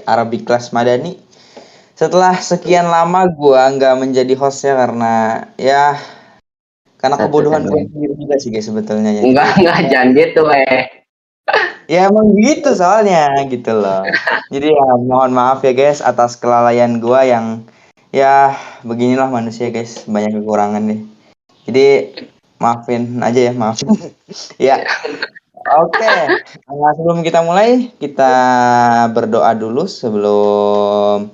Arabic Class Madani. Setelah sekian lama gua nggak menjadi hostnya karena kebodohan gua sendiri juga sih guys sebetulnya ya. Enggak, jangan gitu, Ya emang gitu soalnya gitu loh. Jadi ya mohon maaf ya guys atas kelalaian gua yang ya beginilah manusia guys, banyak kekurangan deh. Jadi maafin aja ya, maafin. Ya, oke. Nah, sebelum kita mulai, kita berdoa dulu sebelum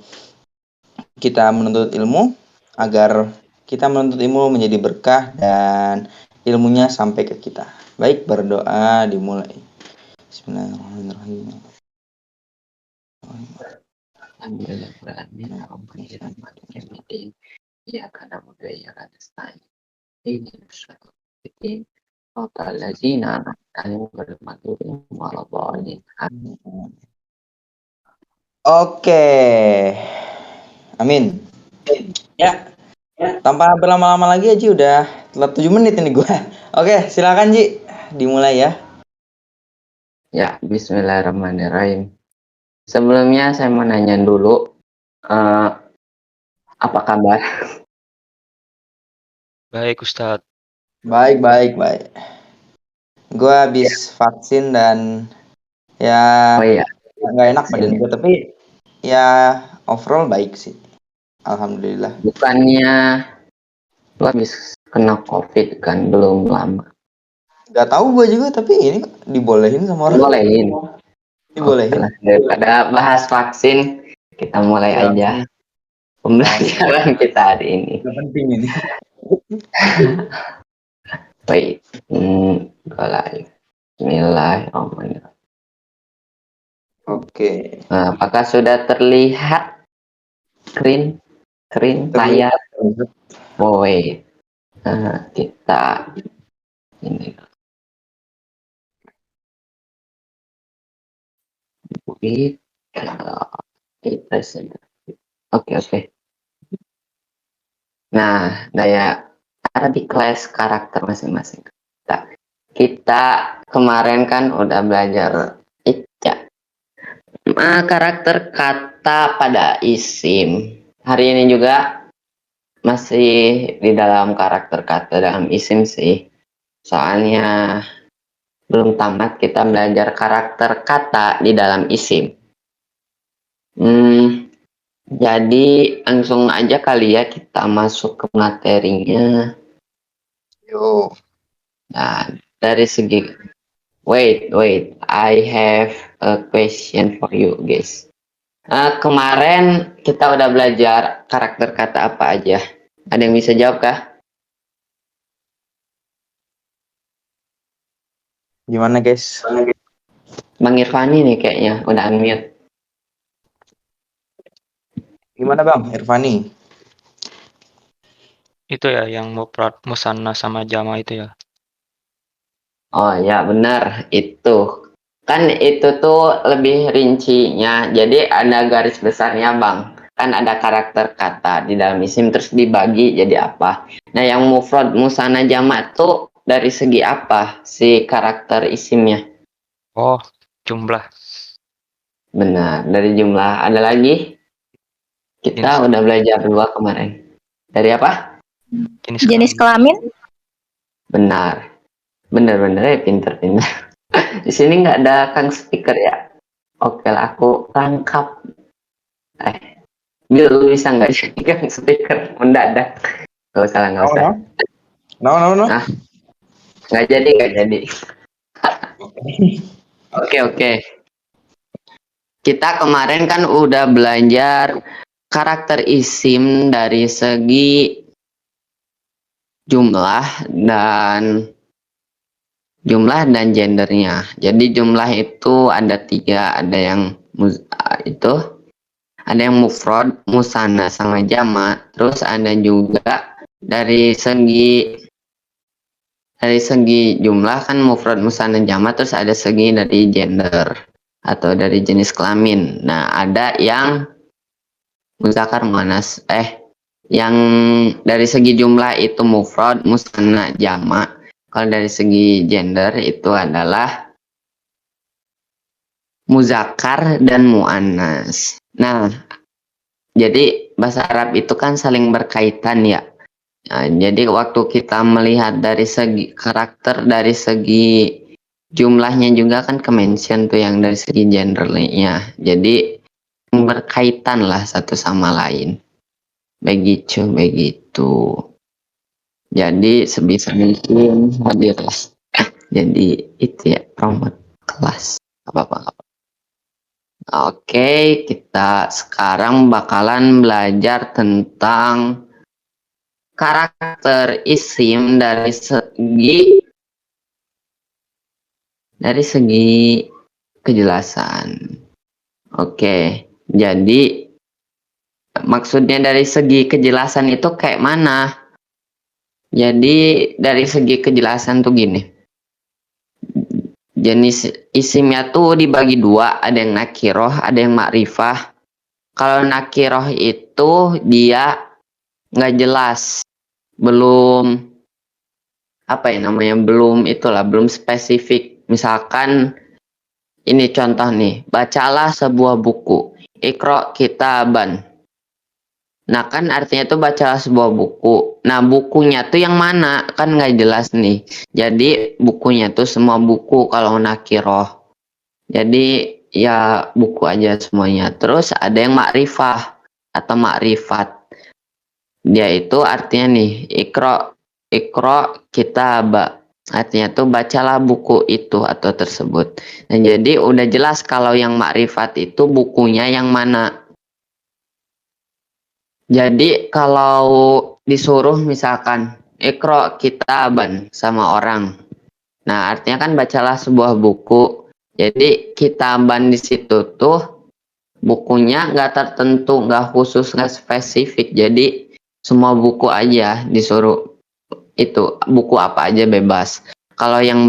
kita menuntut ilmu agar kita menuntut ilmu menjadi berkah dan ilmunya sampai ke kita. Baik, berdoa dimulai. Bismillahirrahmanirrahim. Oke. Amin. Ya, tanpa berlama-lama lagi Ji, udah telat 7 menit ini gua. Oke, silakan Ji, dimulai ya. Ya, bismillahirrahmanirrahim. Sebelumnya saya mau nanya dulu, apa kabar? Baik, Ustadz. Baik. Gua habis vaksin dan Oh iya, nggak enak badan gue, tapi ya overall baik sih. Alhamdulillah. bukannya lu habis kena COVID kan belum lama? Gak tahu gue juga, tapi ini dibolehin sama orang. Bolehin. Dibolehin. Oke lah, daripada bahas vaksin, kita mulai Ya, aja pembelajaran kita hari ini. Gak penting ini. Baik, mulai. Bismillahirrahmanirrahim. Oke. Nah, apakah sudah terlihat screen layar? Oh wait, kita ini Oke. Nah, daya Arabic Class karakter masing-masing. Kita kemarin kan udah belajar karakter kata pada isim. Hari ini juga masih di dalam karakter kata dalam isim sih. Soalnya belum tamat kita belajar karakter kata di dalam isim. Jadi langsung aja kali ya kita masuk ke materinya. Yo. Nah, dari segi wait, I have a question for you guys. Kemarin kita udah belajar karakter kata apa aja. Ada yang bisa jawab kah? Gimana guys? Bang Irfani nih kayaknya udah unmute. Gimana Bang Irfani? Itu ya yang mufrad, musanna sama jama itu ya. Oh ya benar itu. Kan itu tuh lebih rincinya. Jadi ada garis besarnya Bang. Kan ada karakter kata di dalam isim terus dibagi jadi apa. Nah yang mufrad musanna jama tuh dari segi apa si karakter isimnya? Oh, jumlah. Benar, dari jumlah. Ada lagi? Kita udah belajar 2 kemarin. Dari apa? Jenis kelamin? Benar ya, pinter. Di sini nggak ada Kang speaker ya? Oke lah, aku tangkap. Bil, lu bisa nggak jadi Kang speaker mendadak? Nggak usah. No. Nah, nggak jadi. Oke. Kita kemarin kan udah belajar karakter isim dari segi jumlah dan gendernya. Jadi jumlah itu ada 3, ada yang ada yang mufrad, musanna sama jama. Terus ada juga dari segi jumlah kan mufrad, musanna, jama. Terus ada segi dari gender atau dari jenis kelamin. Nah, ada yang muzakkar muannas. Yang dari segi jumlah itu mufrad, musanna, jama. Kalau dari segi gender itu adalah muzakkar dan muannas. Nah, jadi bahasa Arab itu kan saling berkaitan ya. Nah, jadi waktu kita melihat dari segi karakter, dari segi jumlahnya juga kan ke-mention tuh yang dari segi gendernya. Jadi berkaitan lah satu sama lain. Begitu. Jadi sebisa mungkin hadirlah. Jadi itu ya promote kelas. Apa-apa. Oke, kita sekarang bakalan belajar tentang karakter isim dari segi kejelasan. Oke, jadi maksudnya dari segi kejelasan itu kayak mana? Jadi dari segi kejelasan tuh gini. Jenis isimnya tuh dibagi dua, ada yang nakiroh, ada yang makrifah. Kalau nakiroh itu dia nggak jelas, belum apa ya namanya, belum spesifik. Misalkan ini contoh nih, bacalah sebuah buku, ikro kitaban. Nah kan artinya tuh bacalah sebuah buku. Nah bukunya tuh yang mana kan nggak jelas nih. Jadi bukunya tuh semua buku kalau nakiroh. Jadi ya buku aja semuanya. Terus ada yang makrifah atau makrifat. Dia itu artinya nih ikro kitab. Artinya tuh bacalah buku itu atau tersebut. Nah, jadi udah jelas kalau yang makrifat itu bukunya yang mana. Jadi kalau disuruh misalkan ikro kitaban sama orang. Nah, artinya kan bacalah sebuah buku. Jadi kitaban di situ tuh bukunya nggak tertentu, nggak khusus, nggak spesifik. Jadi semua buku aja disuruh itu, buku apa aja bebas. Kalau yang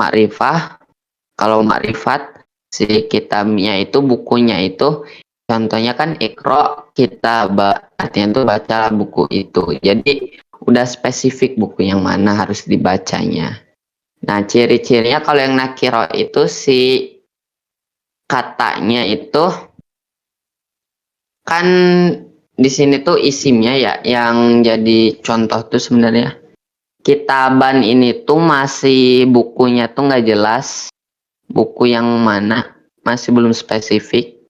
kalau makrifat si kitabnya itu, bukunya itu contohnya kan ikro kitab, artinya tuh bacalah buku itu. Jadi udah spesifik buku yang mana harus dibacanya. Nah, ciri-cirinya kalau yang nakiro itu si katanya itu kan di sini tuh isimnya ya yang jadi contoh tuh sebenarnya kitaban ini tuh masih bukunya tuh nggak jelas buku yang mana, masih belum spesifik.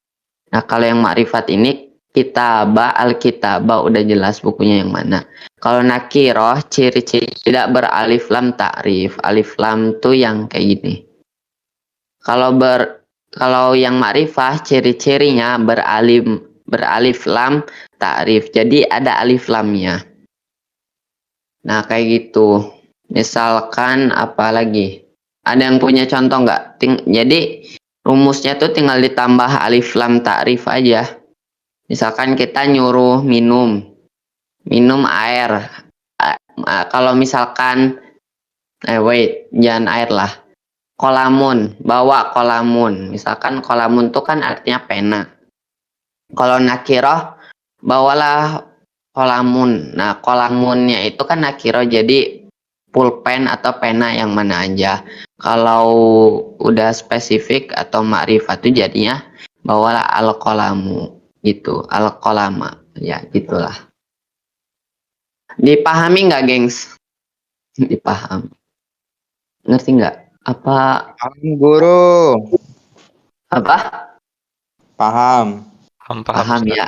Nah kalau yang makrifat ini alkitabah udah jelas bukunya yang mana. Kalau nakiroh ciri-ciri tidak beralif lam ta'rif. Alif lam tuh yang kayak gini. Kalau yang makrifah ciri-cirinya beralif lam ta'rif. Jadi ada alif lamnya. Nah kayak gitu. Misalkan apa lagi? Ada yang punya contoh nggak? Jadi rumusnya tuh tinggal ditambah alif lam ta'rif aja. Misalkan kita nyuruh minum air. Kalau misalkan jangan air lah. Kolamun, bawa kolamun. Misalkan kolamun tuh kan artinya pena. Kalau nakiroh, bawalah kolamun. Nah, kolamunnya itu kan nakiroh, jadi pulpen atau pena yang mana aja. Kalau udah spesifik atau makrifat itu jadinya bawalah al-kolamu gitu, al-kolama ya gitulah. Dipahami nggak gengs? Dipaham, ngerti nggak apa Paham, guru. apa Paham. paham Ustaz. ya.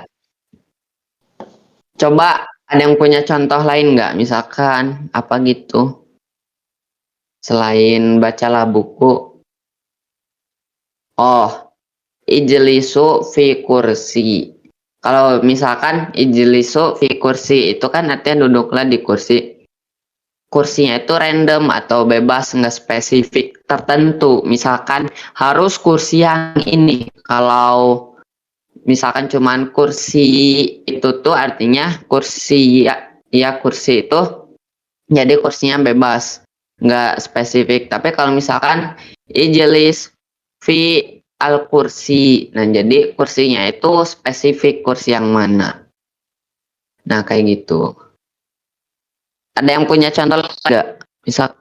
Coba ada yang punya contoh lain nggak, misalkan apa gitu selain bacalah buku? Oh, ijlisu fi kursi. Kalau misalkan ijlisu fi kursi itu kan artinya duduklah di kursi. Kursinya itu random atau bebas, nggak spesifik tertentu. Misalkan harus kursi yang ini. Kalau misalkan cuman kursi itu tuh artinya kursi ya kursi itu jadi kursinya bebas, nggak spesifik. Tapi kalau misalkan ijlis fi al kursi, nah jadi kursinya itu spesifik kursi yang mana. Nah kayak gitu. Ada yang punya contoh nggak? Misal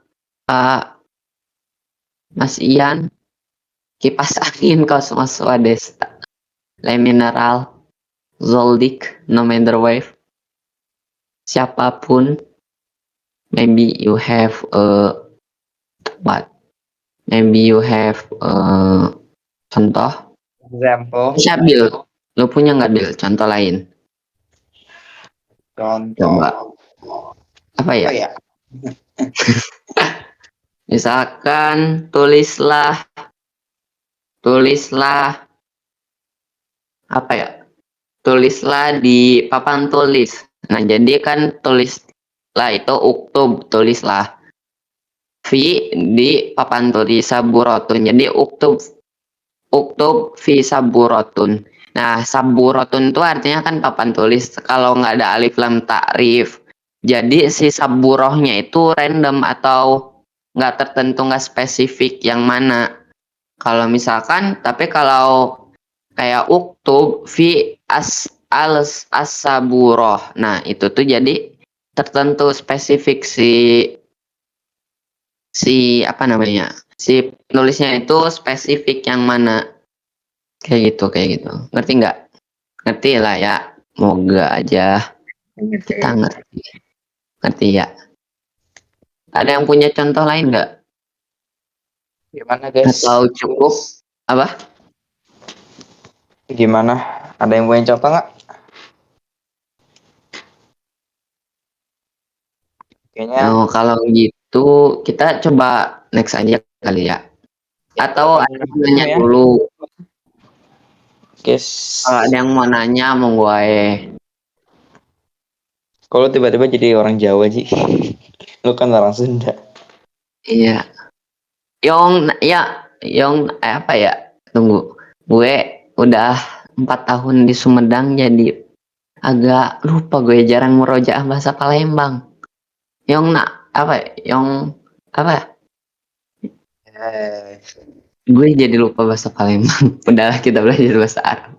Mas Ian, kipas angin, kosmos, wadesta, le mineral, zoldyck, no matter wave, siapapun. Maybe you have what? Maybe you have contoh. Example. Bisa Bil, lu punya nggak Bil contoh lain? Contoh. Coba. Apa ya? Apa ya? Misalkan tulislah apa ya? Tulislah di papan tulis. Nah, jadi kan tulislah itu uktub, tulislah. Fi di papan tulis saburotun. Jadi uktub fi saburotun. Nah, saburotun itu artinya kan papan tulis. Kalau nggak ada alif lam ta'rif. Jadi si saburohnya itu random atau nggak tertentu, nggak spesifik yang mana. Kalau misalkan, tapi kalau kayak uktub fi as-saburoh. Nah, itu tuh jadi tertentu spesifik si apa namanya? Si penulisnya itu spesifik yang mana. Kayak gitu. Ngerti nggak? Ngerti lah ya. Moga aja kita ngerti. Ngerti ya. Ada yang punya contoh lain nggak? Gimana guys? Atau cukup? Apa? Gimana? Ada yang punya contoh nggak? Kayaknya Kalau gitu kita coba next aja kali ya. Atau ada yang nanya ya. dulu. Guys. Kalau ada yang mau nanya, mau gue. Kalau tiba-tiba jadi orang Jawa Ji. Lu kan orang Sunda. Iya. Yong apa ya? Tunggu. Gue udah 4 tahun di Sumedang, jadi agak lupa gue, jarang merojaah bahasa Palembang. Yong apa? Yong apa? Gue jadi lupa bahasa Palembang. Udahlah, kita belajar bahasa Arab.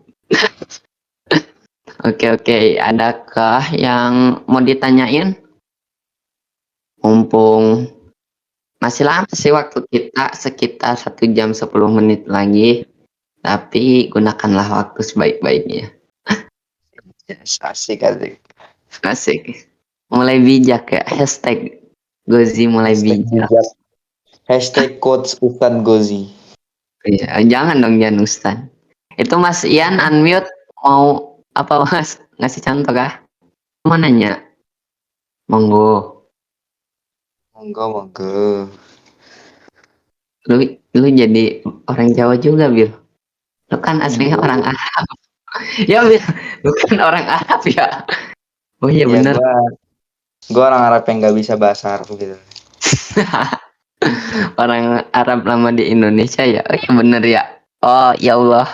Oke. Adakah yang mau ditanyain? Mumpung masih lama sih waktu kita, sekitar 1 jam 10 menit lagi. Tapi gunakanlah waktu sebaik-baiknya. Asik. Asik. Mulai bijak ya. Hashtag Gozi mulai bijak. Hashtag quotes Ustadz Gozi. Iya, jangan dong Janustan. Itu Mas Ian unmute, mau apa Mas? Ngasih contoh kah? Mau nanya? Monggo. Lu jadi orang Jawa juga, Bil. Lu kan aslinya orang Arab. Ya, Bil. Lu kan orang Arab ya. Oh iya, bener. Gue orang Arab yang nggak bisa bahasa Arab gitu. Orang Arab lama di Indonesia ya. Oh iya, bener ya. Oh ya Allah.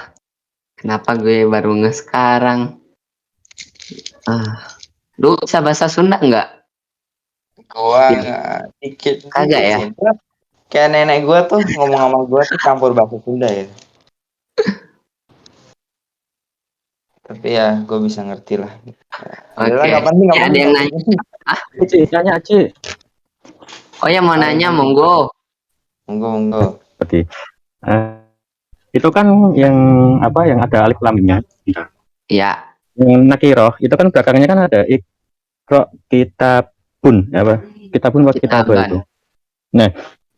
Kenapa gue baru sekarang? Lu bisa bahasa Sunda nggak? Gua dikit Kagak ya? sih. Kayak nenek gue tuh ngomong sama gue tuh campur bahasa Sunda ya. Tapi ya gue bisa ngerti lah. Oke. Nggak penting. Ada yang nanya? Tanya Aci. Oh ya, mau nanya, monggo. Monggo. Oke. Itu kan yang apa, yang ada alif lamnya. Ya. Yang nakiroh itu kan belakangnya kan ada ikro kitabun, apa? Kitabun buat kitabah itu. Nah,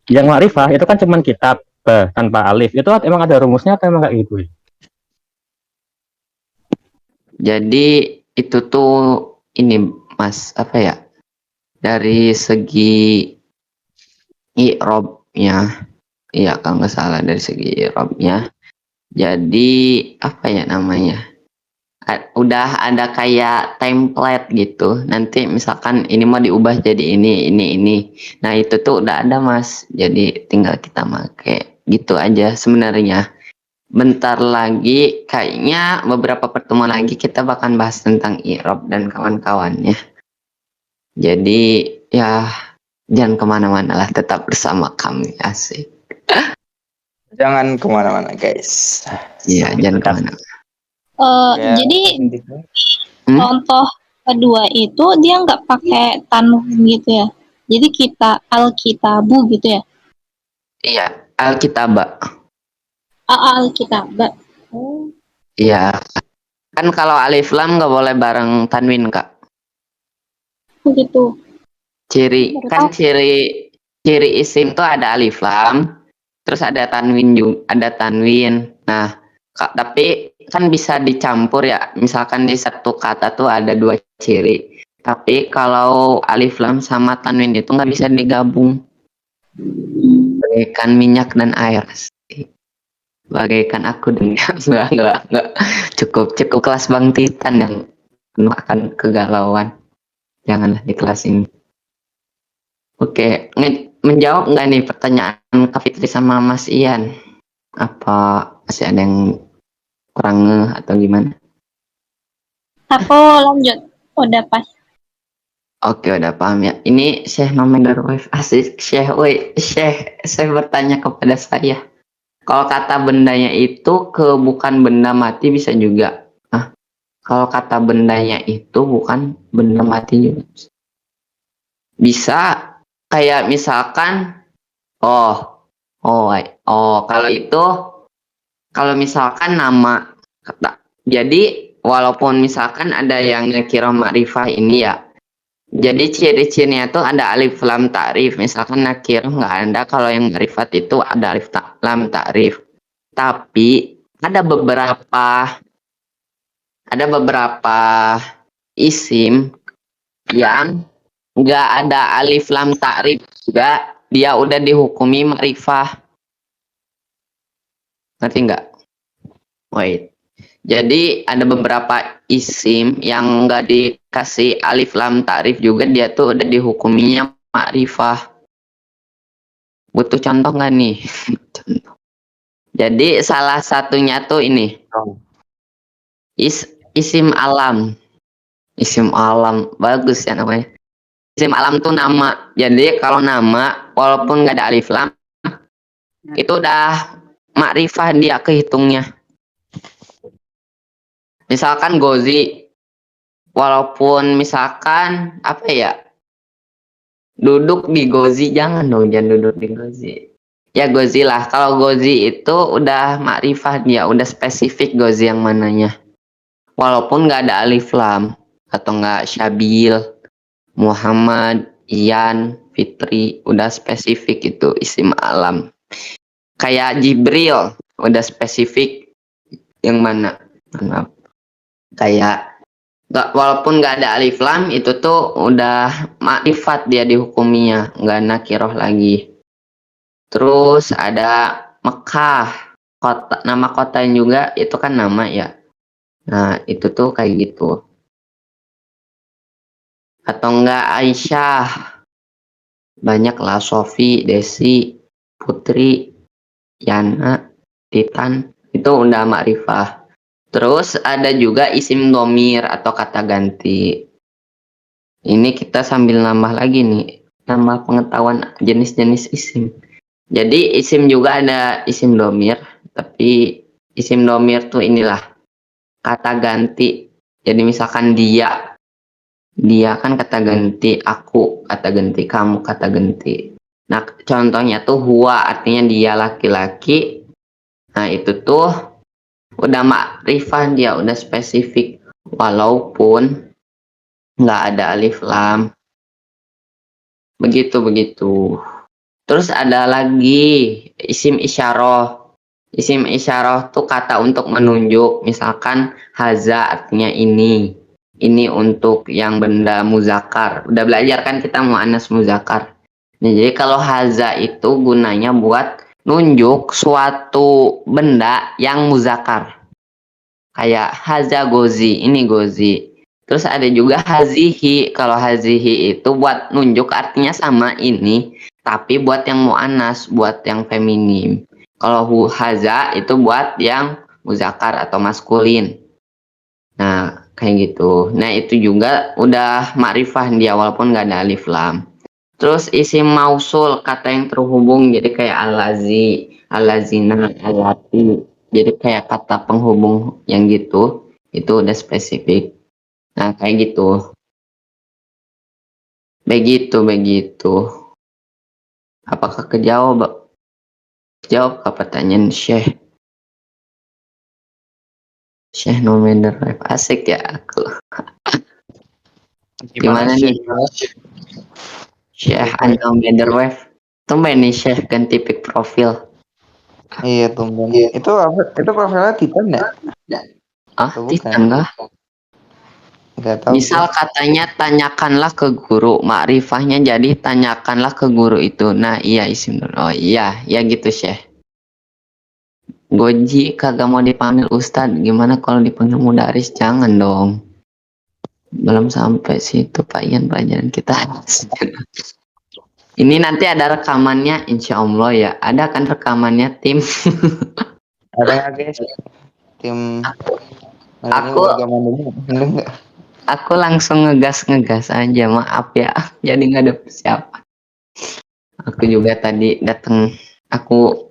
yang ma'rifah itu kan cuman kitab tanpa alif. Itu emang ada rumusnya atau emang kayak gitu? Jadi itu tuh ini Mas, apa ya? Dari segi i'rabnya. Iya, kalau nggak salah dari segi i'rabnya. Jadi apa ya namanya? Udah ada kayak template gitu. Nanti misalkan ini mau diubah jadi ini. Nah, itu tuh udah ada, Mas. Jadi tinggal kita pakai gitu aja sebenarnya. Bentar lagi kayaknya beberapa pertemuan lagi kita bakal bahas tentang i'rab dan kawan-kawannya. Jadi ya jangan kemana-mana lah, tetap bersama kami. Asik. Jangan kemana-mana guys. Iya, jangan kemana-mana. Jadi contoh kedua itu dia nggak pakai tanwin gitu ya. Jadi kita al-kitabu gitu ya. Iya, Alkitabah. Alkitab. Oh, Iya. Kan kalau alif lam nggak boleh bareng tanwin, Kak. begitu. Ciri Baru tahu. kan ciri isim tuh ada alif lam, terus ada tanwin. Nah, tapi kan bisa dicampur ya. Misalkan di satu kata tuh ada dua ciri. Tapi kalau alif lam sama tanwin itu nggak bisa digabung. Bagaikan minyak dan air. Bagaikan aku dan enggak. Cukup kelas Bang Titan yang penuh akan kegalauan. Janganlah di kelas ini. Oke, menjawab nggak nih pertanyaan Kak Fitri sama Mas Ian? Apa masih ada yang kurang ngeh atau gimana? Aku lanjut. Udah pas. Oke, udah paham ya. Ini Syekh Nomen Darwif asik. Syekh bertanya kepada saya. Kalau kata bendanya itu ke bukan benda mati bisa juga. Ah, kalau kata bendanya itu bukan benda mati juga. Bisa kayak misalkan kalau itu kalau misalkan nama kata. Jadi walaupun misalkan ada yang kira makrifah ini ya. Jadi ciri-cirinya tuh ada alif lam ta'rif. Misalkan nakir nggak ada, kalau yang makrifat itu ada alif lam ta'rif. Tapi ada beberapa isim yang nggak ada alif lam ta'rif juga, dia udah dihukumi makrifah. Ngerti nggak? Wait. Jadi ada beberapa isim yang nggak dikasih alif lam ta'rif juga, dia tuh udah dihukuminya makrifah. Butuh contoh nggak nih? Contoh. Jadi salah satunya tuh ini isim alam. Isim alam bagus ya namanya. Isim alam tuh nama. Jadi kalau nama walaupun nggak ada alif lam itu udah makrifah dia kehitungnya. Misalkan Gozi, walaupun misalkan apa ya, duduk di Gozi, jangan duduk di Gozi. Ya Gozi lah, kalau Gozi itu udah makrifah dia, udah spesifik Gozi yang mananya. Walaupun nggak ada alif lam atau nggak Syabil, Muhammad, Ian, Fitri, udah spesifik itu isim alam. Kayak Jibril, udah spesifik yang mana? Kayak walaupun nggak ada alif lam itu tuh udah makrifat dia dihukuminya, nggak nakiroh lagi. Terus ada Mekah, nama kota juga itu kan nama ya. Nah itu tuh kayak gitu. Atau enggak Aisyah, banyak lah Sofi, Desi, Putri, Yana, Titan, itu udah makrifah. Terus ada juga isim domir atau kata ganti. Ini kita sambil nambah lagi nih, nambah pengetahuan jenis-jenis isim. Jadi isim juga ada isim domir, tapi isim domir tuh inilah kata ganti. Jadi misalkan dia kan kata ganti, aku kata ganti, kamu kata ganti. Nah contohnya tuh huwa, artinya dia laki-laki. Nah itu tuh udah makrifah dia, udah spesifik walaupun nggak ada alif lam. Begitu. Terus ada lagi isim isyarah. Isim isyarah tuh kata untuk menunjuk. Misalkan haza artinya ini. Ini untuk yang benda muzakar. Udah belajar kan kita muannas muzakar. Nah, jadi kalau haza itu gunanya buat nunjuk suatu benda yang muzakar. Kayak haza gozi, ini gozi. Terus ada juga hazihi. Kalau hazihi itu buat nunjuk artinya sama ini, tapi buat yang muannas, buat yang feminim. Kalau haza itu buat yang muzakar atau maskulin. Nah, kayak gitu. Nah, itu juga udah makrifah dia walaupun nggak ada alif lam. Terus isim mausul, kata yang terhubung, jadi kayak alazi, alazina, alati. Jadi kayak kata penghubung yang gitu, itu udah spesifik. Nah, kayak gitu. Begitu. Apakah kejawab ke pertanyaan Syekh? Syekh Nomender Wave. Asik ya aku. Gimana nih? Syekh Nomender Wave. Tumben nih Syekh ganti pick profil. Iya tumben. Itu apa? Itu profilnya Titan ya? Ah, Atau bukan? Titan kah? Nggak tahu. Misal katanya tanyakanlah ke guru, makrifahnya jadi tanyakanlah ke guru itu. Nah, iya isim. Oh iya, ya gitu Syekh. Goji kagak mau dipanggil Ustadz, gimana kalau dipanggil Mudaris? Jangan dong. Belum sampai situ Pak Ian pelajaran kita. Ini nanti ada rekamannya, insya Allah ya. Ada kan rekamannya tim. Ada nggak guys? Tim ini Aku warga Mandailing ada nggak? aku langsung ngegas aja, maaf ya. Jadi nggak ada persiapan. Aku juga tadi aku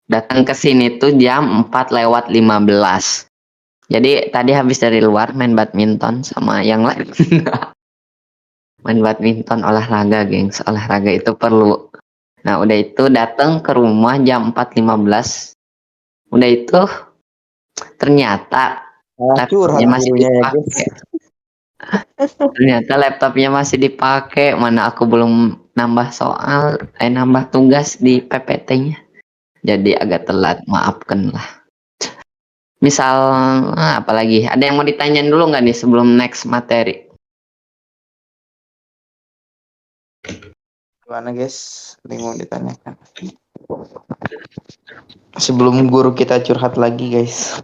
datang ke sini tuh jam 4:15. Jadi tadi habis dari luar main badminton sama yang lain. Main badminton olahraga, gengs. Olahraga itu perlu. Nah, udah itu datang ke rumah jam 4:15. Udah itu ternyata Curhat laptopnya masih gurunya ya guys. dipakai. Ternyata laptopnya masih dipakai. Mana aku belum nambah nambah tugas di PPT-nya. Jadi agak telat, maafkan lah. Misal, apalagi ada yang mau ditanyain dulu nggak nih sebelum next materi? Gimana guys? Ada yang mau ditanyakan? Sebelum guru kita curhat lagi guys.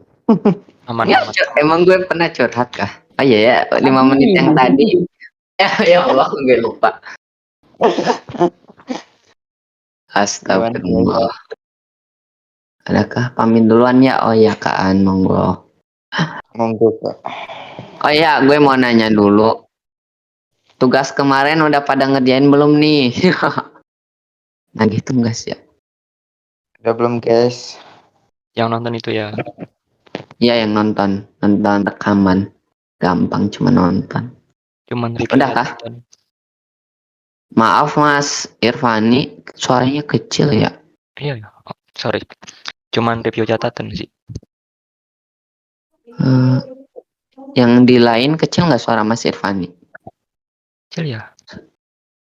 Aman Ya, aman. emang gue pernah curhat kah? Oh iya ya, 5 menit yang tadi. Ya Allah, gue lupa. Gimana guys? Astagfirullah. Adakah pamit duluan ya? Oh ya, Kaan, monggo. Monggo Kak. Oh ya, gue mau nanya dulu. Tugas kemarin udah pada ngerjain belum nih? Nah gitu tugas ya. Udah belum guys? Yang nonton itu ya. Iya yang nonton rekaman. Gampang cuma nonton. Cuman review Udah kah? catatan. Maaf Mas Irfani, suaranya kecil ya. Iya ya. Oh, sorry. Cuman review catatan sih. Yang di lain kecil nggak suara Mas Irfani? Kecil ya.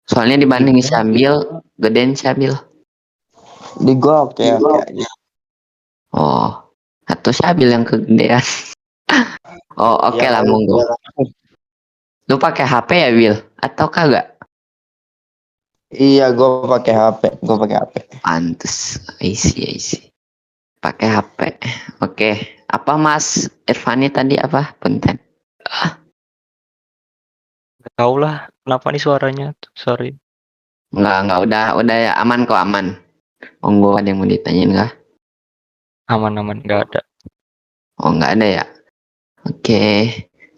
Soalnya dibanding Syabil, gedein Syabil. Di gua oke aja. Oh, atau Syabil yang kegedean. Oh, oke lah, monggo. Lu pakai HP ya, Bil? Atau kagak? Iya, gua pakai HP. Pantes. Isi. Pakai HP. Oke. Apa Mas Irfani tadi apa? Punten. Gak tau lah. Kenapa nih suaranya? Sorry. Enggak, udah ya aman kok, aman. Monggo, ada yang mau ditanyain nggak? Aman-aman. Gak ada. Oh, nggak ada ya? Oke.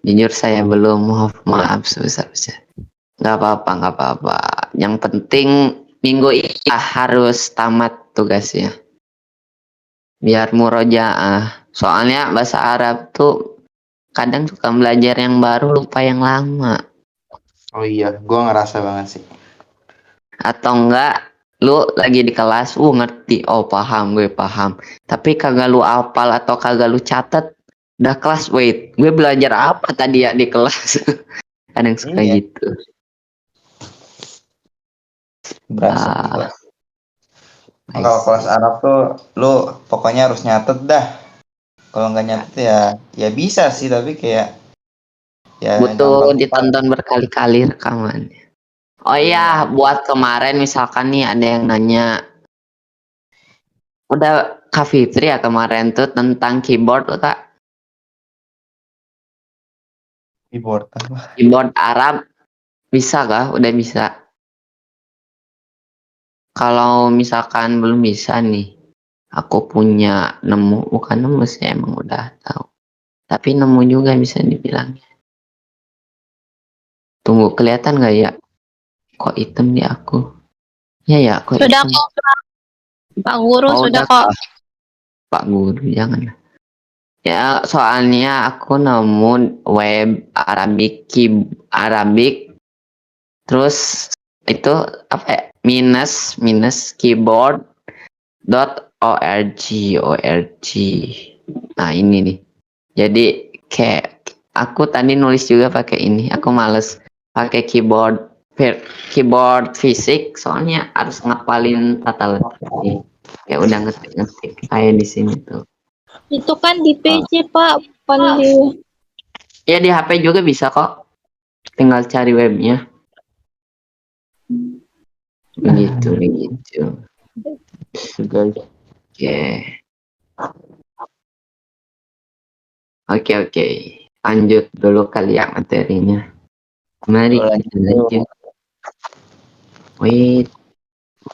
Jujur saya belum, maaf sebesar-besar. Nggak apa-apa. Yang penting minggu ini harus tamat tugasnya. Biar murojaah. Soalnya bahasa Arab tuh kadang suka belajar yang baru lupa yang lama. Oh iya, gua ngerasa banget sih. Atau enggak lu lagi di kelas, ngerti, oh paham, gue paham. Tapi kagak lu apal atau kagak lu catet, udah kelas, wait, gue belajar apa tadi ya di kelas? Kadang suka Iya. gitu. Berasa. Kalau kelas Arab tuh lu pokoknya harus nyatet dah. Kalau nggak nyatet ya bisa sih, tapi kayak ya butuh gampang lupa. ditonton berkali-kali rekamannya. Oh iya, buat kemarin misalkan nih ada yang nanya, udah Kak Fitri ya kemarin tuh tentang keyboard Kak. Keyboard apa? Keyboard Arab bisa kah? Udah bisa. Kalau misalkan belum bisa nih, aku punya bukan nemu sih, emang udah tahu. Tapi nemu juga bisa dibilang. Tunggu, kelihatan nggak ya? Kok hitam di aku? Ya, kok Sudah hitam. kok, Pak Guru, Oh, sudah udah, kok. Pak Guru, jangan. Ya, soalnya aku nemu web Arabic, terus itu apa ya? minus keyboard.org. Nah, ini nih. Jadi kayak aku tadi nulis juga pakai ini. Aku males pakai keyboard fisik soalnya harus ngapalin tata letak. Kayak udah ngetik-ngetik kayak di sini tuh. Itu kan di PC, Pak, bukan di... Ya di HP juga bisa kok. Tinggal cari webnya. Begitu. guys. Oke. Lanjut dulu kali ya materinya. Mari kita lanjut. Wait.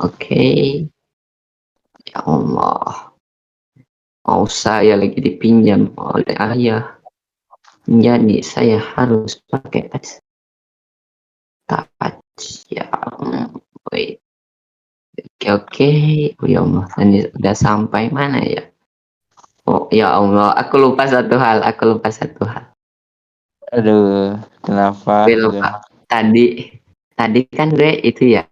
Oke. Ya Allah. Mau saya lagi dipinjam oleh ayah. Jadi saya harus pakai touch. Ya. Wait. Oke. Oh ya Allah. Ini udah sampai mana ya? Oh ya Allah. Aku lupa satu hal. Aduh, kenapa? Gue lupa. Tadi kan gue itu ya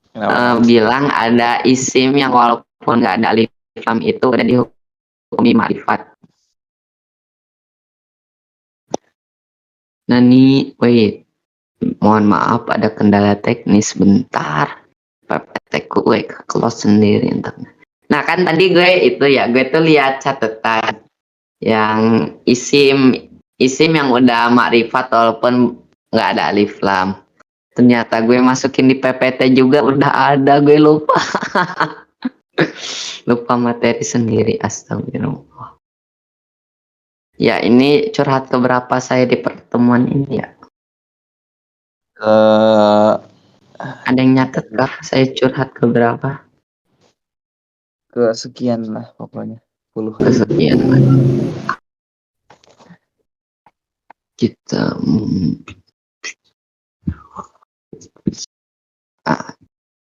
Kenapa? bilang ada isim yang walaupun nggak ada alif lam itu udah dihukumi ma'rifat. Nah nih, wait, mohon maaf ada kendala teknis bentar. PPT-ku gue close sendiri ntar. Nah kan tadi gue tuh lihat catatan yang isim yang udah makrifat walaupun nggak ada alif lam. Ternyata gue masukin di PPT juga udah ada, gue lupa. Lupa materi sendiri, astagfirullah. Ya ini curhat keberapa saya di pertemuan ini ya? Ada yang nyatet kah saya curhat keberapa? Kesekian lah pokoknya. Puluhan. Kesekian lah. Kita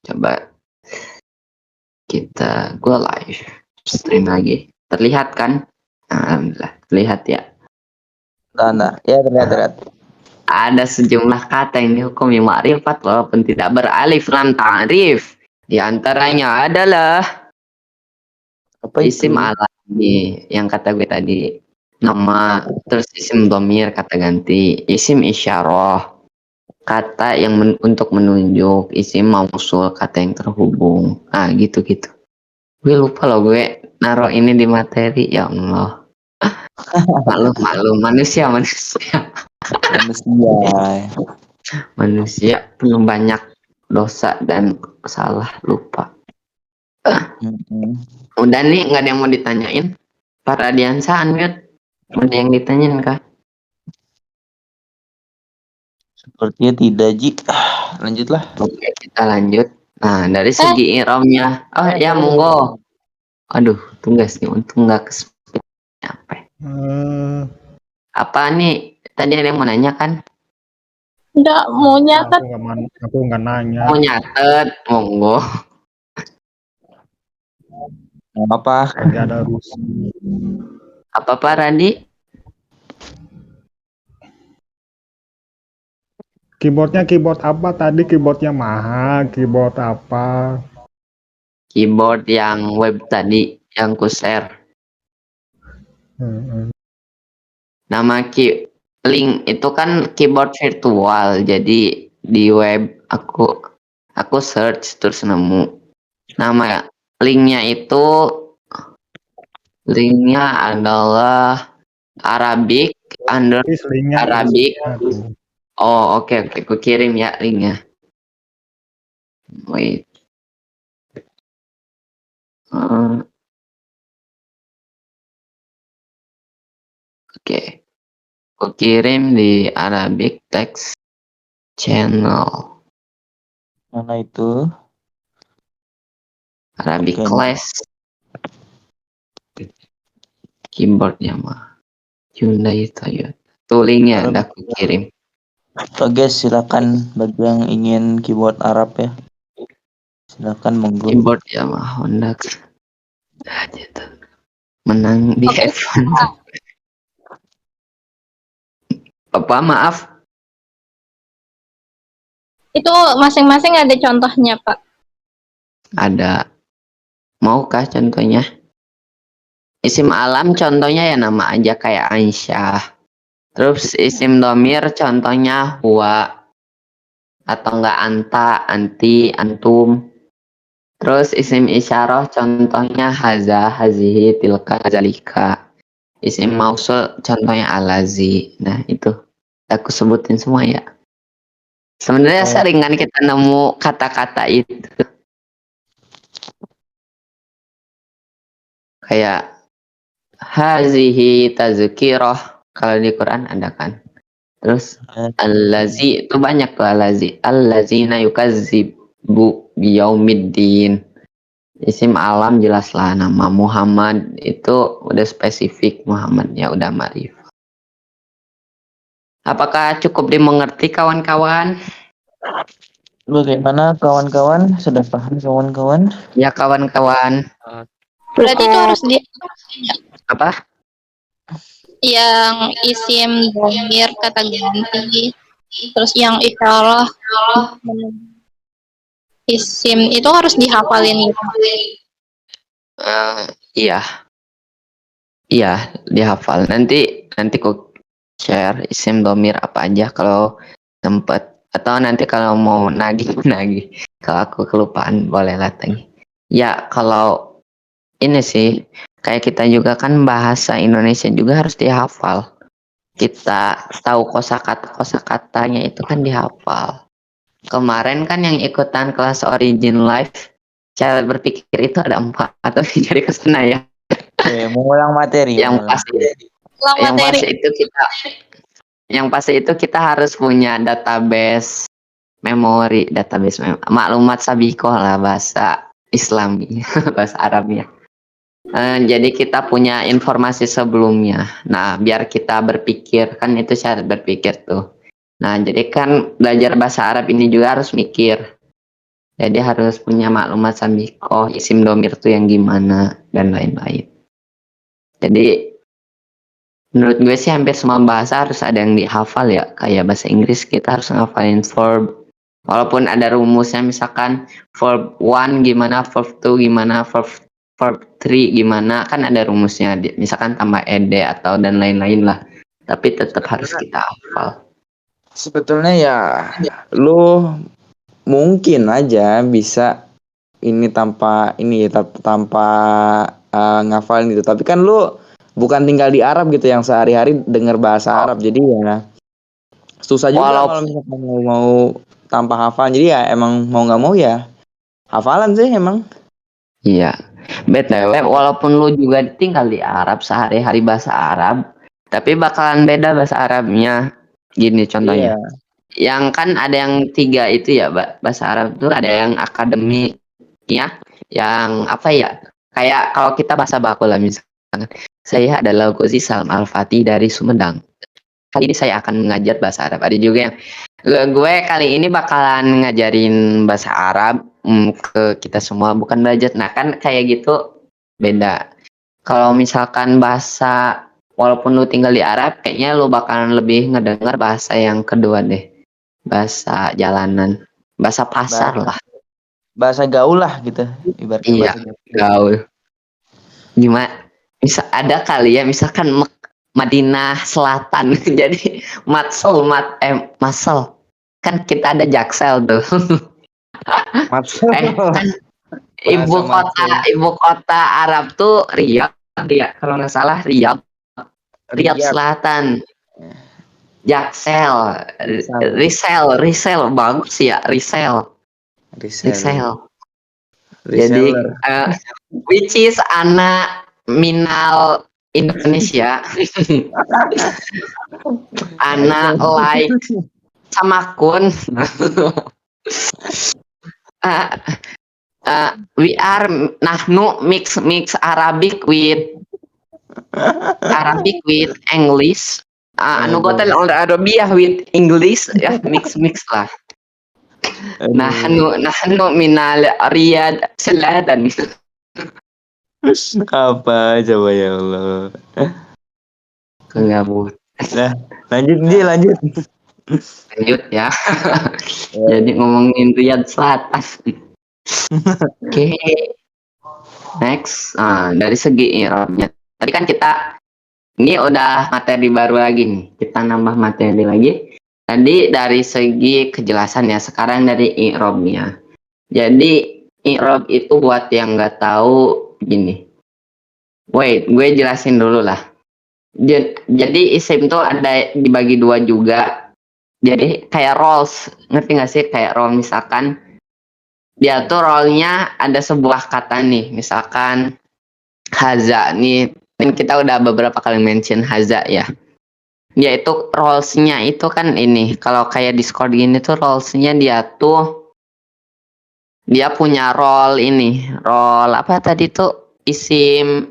coba gue live stream lagi. Terlihat kan? Alhamdulillah terlihat ya. Nah, ya terlihat. Ada sejumlah kata yang dihukumi ma'rifat walaupun tidak beralif lam ta'rif. Di antaranya adalah Apa itu? isim alami yang kata gue tadi, nama, terus isim dhamir kata ganti, isim isyarah kata yang untuk menunjuk, isim mausul kata yang terhubung. Ah gitu. Gue lupa loh gue naruh ini di materi, ya Allah. Maklum manusia. Manusia penuh banyak dosa dan salah, lupa. Udah nih, nggak ada yang mau ditanyain. Pak Radiansa unmute. Ada yang ditanyain kah? Sepertinya tidak, Ji. Lanjutlah. Oke, kita lanjut. Nah, dari segi iramnya. Oh ya, monggo. Aduh, tugas nih. Untung nggak kesempit. Apa nih? Tadi ada yang mau nanya kan? Enggak mau nyatet. Aku nggak nanya. Mau nyatet, monggo. Apa? Lagi ada rumus. Apa Pak Randi? Keyboardnya keyboard apa tadi? Keyboardnya mahal. Keyboard apa? Keyboard yang web tadi, yang ku share. Nama link itu kan keyboard virtual. Jadi di web aku search terus nemu. Nama linknya adalah Arabic Arabic. Oh oke, aku kirim ya linknya. Wait. Oke. Aku kirim di Arabic Text Channel. Mana itu? Arabic Class. Keyboardnya mah Hyundai Toyota. Tuh linknya udah aku kirim. Oke, silakan bagi yang ingin keyboard Arab ya. Silakan monggo. Keyboard ya mah Honda. Menang di headphone. Apa maaf? Itu masing-masing ada contohnya, Pak. Ada. Maukah contohnya? Isim alam contohnya ya nama aja kayak Aisyah. Terus isim domir contohnya huwa atau enggak anta, anti, antum. Terus isim isyarah contohnya haza, hazihi, tilka, zalika. Isim mausul contohnya alazi. Nah itu aku sebutin semua ya. Sebenarnya Oh. sering kan kita nemu kata-kata itu kayak hazihi tazkirah, kalau di Quran ada kan. Terus allazi itu banyak tuh allazi. Allazina yukazzibu biyaumiddin. Isim alam jelaslah nama Muhammad itu udah spesifik, Muhammad ya udah marif. Apakah cukup dimengerti kawan-kawan? Bagaimana kawan-kawan? Sudah paham kawan-kawan? Ya kawan-kawan. Berarti itu harus di Apa? yang isim domir kata ganti, terus yang isyarah isim itu harus dihafalin gitu. Eh, iya, iya dihafal. Nanti kok share isim domir apa aja kalau sempet, atau nanti kalau mau nagih nagih. Kalau aku kelupaan boleh lagi. Ya kalau ini sih kayak kita juga kan bahasa Indonesia juga harus dihafal. Kita tahu kosakatanya itu kan dihafal. Kemarin kan yang ikutan kelas Origin Live, cara berpikir itu ada 4 atau jadi kesana ya. Mengulang materi. Yang pasti, yang pasti itu kita harus punya database maklumat sabikoh lah bahasa Islami, bahasa Arabnya. Jadi kita punya informasi sebelumnya. Nah, biar kita berpikir kan itu syarat berpikir tuh. Nah, jadi kan belajar bahasa Arab ini juga harus mikir. Jadi harus punya maklumat sabikoh, isim domir tuh yang gimana dan lain-lain. Jadi menurut gue sih hampir semua bahasa harus ada yang dihafal ya. Kayak bahasa Inggris kita harus ngafalin verb. Walaupun ada rumusnya misalkan verb 1 gimana, verb 2 gimana, verb 3 gimana, kan ada rumusnya. Misalkan tambah ed atau dan lain-lain lah. Tapi tetap harus kita hafal. Sebetulnya ya lu mungkin aja bisa ini tanpa ngafalin gitu. Tapi kan lu bukan tinggal di Arab gitu yang sehari-hari dengar bahasa Arab. Jadi ya susah juga kalau misalkan mau tanpa hafal. Jadi ya emang mau nggak mau ya hafalan sih emang. Iya. BTW walaupun lu juga tinggal di Arab sehari-hari bahasa Arab, tapi bakalan beda bahasa Arabnya. Gini contohnya. Iya. Yang kan ada yang 3 itu ya, bahasa Arab tuh ada yang akademik ya, yang apa ya? Kayak kalau kita bahasa baku lah misalkan. Saya adalah Gozi Salam Al-Fatih dari Sumedang. Kali ini saya akan mengajar bahasa Arab. Ada juga yang gue kali ini bakalan ngajarin bahasa Arab ke kita semua, bukan belajar. Nah kan kayak gitu beda. Kalau misalkan bahasa, walaupun lu tinggal di Arab, kayaknya lu bakalan lebih ngedengar bahasa yang kedua deh. Bahasa jalanan, bahasa pasar lah. Bahasa gaul lah gitu. Ibaratnya Iya, bahasa gaul. gaul. Gimana? Bisa ada kali ya, misalkan Madinah Selatan, jadi Masel. Kan kita ada Jaksel tuh. Kan ibu kota Arab tuh Riyadh, ya kalau nggak salah Riyadh Selatan. Jaksel, Risel bagus ya, Risel. Jadi which is anak minal Indonesia. Anak like Samakun. We are nahnu mix Arabic with English. Anu gotel Arabiyah with English ya, mix lah. Nahnu minal Riyadh Selatan. Apa coba ya Allah. Kegabut. Nah, lanjut. Lanjut ya. Jadi ngomongin Riyadh Selatan. Oke. Next, dari segi i'rabnya Tadi kan kita ini udah materi baru lagi nih. Kita nambah materi lagi. Tadi dari segi kejelasan ya, sekarang dari i'rabnya. Jadi i'rab itu buat yang nggak tahu gini. Wait, gue jelasin dulu lah. Jadi isim tuh ada dibagi dua juga. Jadi kayak roles, ngerti nggak sih? Kayak role misalkan dia tuh role-nya ada sebuah kata nih, misalkan haza nih. Dan kita udah beberapa kali mention haza ya. Dia itu roles-nya itu kan ini. Kalau kayak Discord gini tuh roles-nya dia punya role ini. Role apa tadi tuh? Isim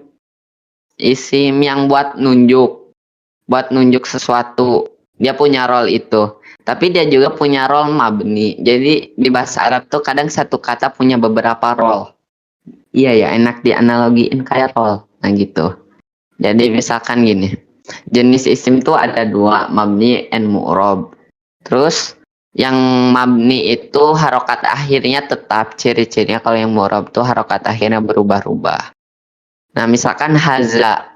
yang buat nunjuk sesuatu. Dia punya role itu. Tapi dia juga punya role mabni. Jadi di bahasa Arab tuh kadang satu kata punya beberapa role. Iya ya, enak dianalogiin kayak role. Nah gitu. Jadi misalkan gini. Jenis isim tuh ada dua, mabni and mu'rob. Terus yang mabni itu harokat akhirnya tetap, ciri-cirinya. Kalau yang mu'rob tuh harokat akhirnya berubah-ubah. Nah misalkan haza,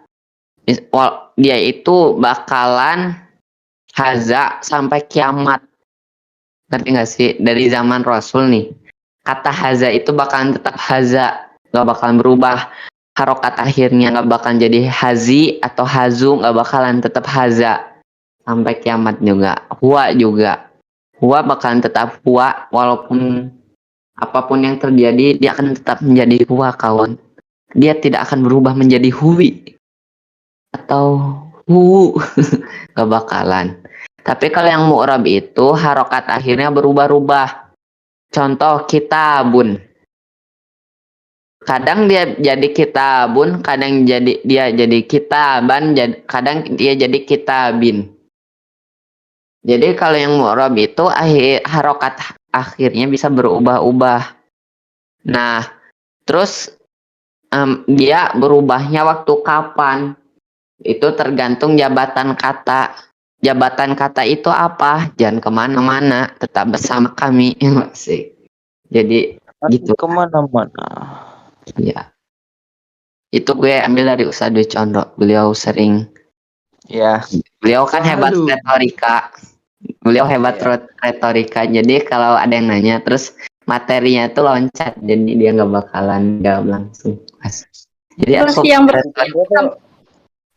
dia itu bakalan haza sampai kiamat. Ngerti gak sih? Dari zaman Rasul nih, kata haza itu bakalan tetap haza, gak bakalan berubah. Harokat akhirnya gak bakalan jadi hazi atau hazu, gak bakalan tetap haza sampai kiamat juga. Huwa bakalan tetap huwa, walaupun apapun yang terjadi dia akan tetap menjadi huwa, kawan. Dia tidak akan berubah menjadi huwi atau hu. Gak bakalan. Tapi kalau yang mu'rab itu harokat akhirnya berubah-ubah. Contoh kitabun. Kadang dia jadi kitabun, kadang dia jadi kitaban, kadang dia jadi kitabin. Jadi kalau yang mu'rab itu harokat akhirnya bisa berubah-ubah. Nah, terus dia berubahnya waktu kapan? Itu tergantung jabatan kata. Jabatan kata itu apa? Jangan kemana-mana, tetap bersama kami. Sih. Jadi gitu. Kemana-mana. Ya. Itu gue ambil dari Ustadz Dwi Condro. Beliau sering. Ya. Beliau kan hebat Aduh. retorika. Beliau hebat retorika. Jadi kalau ada yang nanya, terus materinya itu loncat. Jadi dia nggak bakalan jawab langsung. Jadi Terus aku yang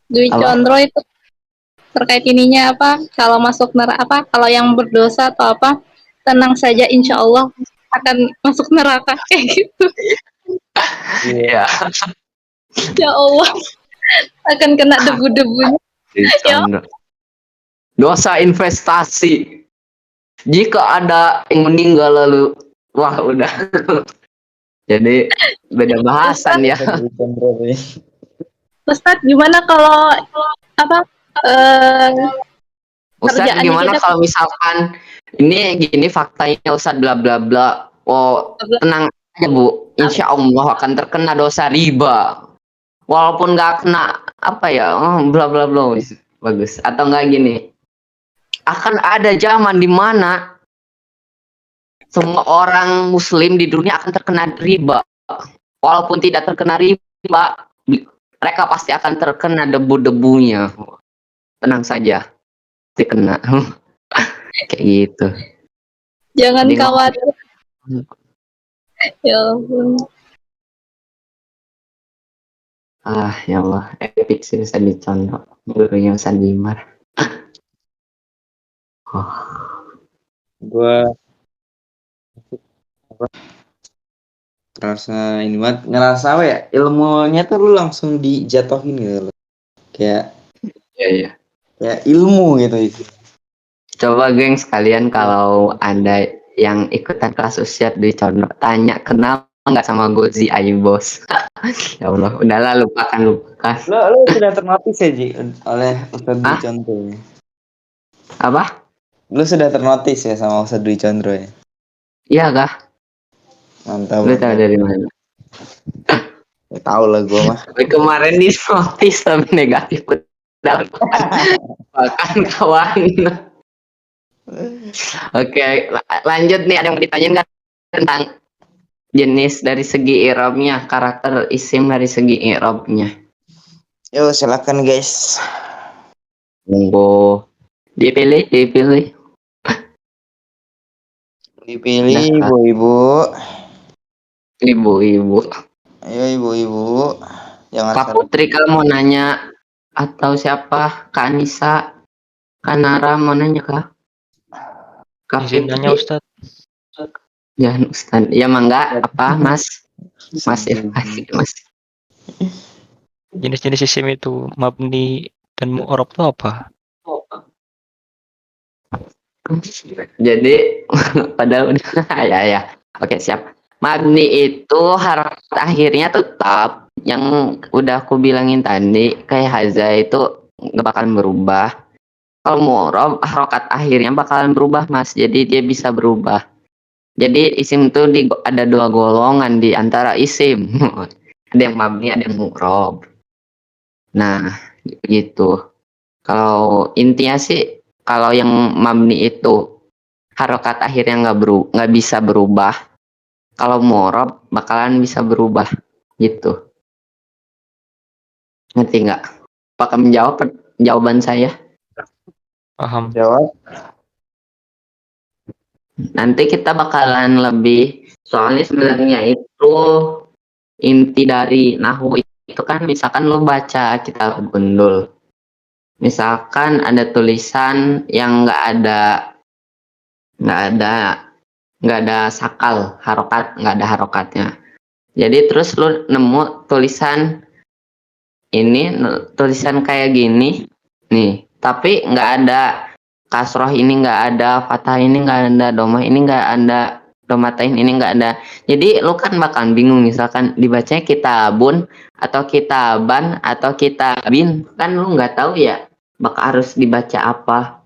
Dwi Condro itu terkait ininya apa? Kalau masuk neraka apa? Kalau yang berdosa atau apa? Tenang saja, insya Allah akan masuk neraka kayak gitu. Iya. Ya Allah akan kena debu-debunya. Ya. Dosa investasi. Jika ada yang meninggal lalu, wah udah. Jadi beda bahasan ya. Ustadz gimana kalau apa? Ustadz gimana kalau misalkan ini gini faktanya Ustadz bla bla bla. Oh tenang aja Bu, insya Allah akan terkena dosa riba. Walaupun nggak kena apa ya, bla bla bla, bagus. Atau nggak gini, akan ada zaman di mana semua orang Muslim di dunia akan terkena riba. Walaupun tidak terkena riba, mereka pasti akan terkena debu-debunya. Tenang saja, dikena. Kayak gitu. Jangan khawatir. Ya ampun. Ya Allah, epic sih Ustaz Dicontoh. Gurunya Ustaz Dimar. Gua terasa ini banget, ngerasa apa ya, ilmunya tuh lu langsung dijatuhin gitu loh. Kayak Iya. kayak ilmu gitu. Coba geng sekalian kalau ada yang ikutan kelas Ustaz Dicontoh, tanya kenal nggak sama Gozi Ayu Bos. Ya Allah, udahlah lupakan. Lo sudah ternotis ya Ji oleh Ustadz Dwi Condro ya? Apa? Lo sudah ternotis ya sama Ustadz Dwi Condro ya? Iya kah? Mantap. Lu tahu dari mana? Ya, tahu lah gue mah. Kemarin di notis tapi negatif bahkan kawan. Oke, lanjut nih, ada yang mau ditanyain kan tentang jenis dari segi i'rabnya, karakter isim dari segi i'rabnya. Yo, silakan guys. Monggo. Dipilih. Dipilih Dah, Kak. ibu-ibu. Ibu-ibu. Ayo ibu-ibu. Jangan Kak salah. Putri kalau mau nanya atau siapa? Kak Anissa, Kak Nara mau nanya Kak? Kak Izin nanya Fitri. Ustadz. Ya Ustaz. Ya mangga apa Mas? Mas Mas. Jenis-jenis isim itu mabni dan mu'rab itu apa? Jadi padahal udah ya. Oke, siap. Mabni itu harakat akhirnya tetap yang udah aku bilangin tadi kayak haza itu nggak bakalan berubah. Kalau mu'rab harakat akhirnya bakalan berubah Mas. Jadi dia bisa berubah. Jadi isim itu ada dua golongan di antara isim. Ada yang mabni, ada yang mu'rab. Nah, gitu. Kalau intinya sih kalau yang mabni itu harokat akhirnya nggak bisa berubah. Kalau mu'rab bakalan bisa berubah gitu. Ngerti nggak? Apakah menjawab jawaban saya? Paham. Jawab. Nanti kita bakalan lebih soalnya sebenarnya itu inti dari nahu itu kan misalkan lo baca kitab gundul. Misalkan ada tulisan yang nggak ada nggak ada sakal harokat nggak ada harokatnya, jadi terus lu nemu tulisan kayak gini nih tapi nggak ada kasroh ini nggak ada fathah ini nggak ada domah ini nggak ada domatain ini nggak ada, jadi lu kan bakal bingung misalkan dibacanya kitabun atau kitaban atau kitabin kan lu nggak tahu ya bakal harus dibaca apa.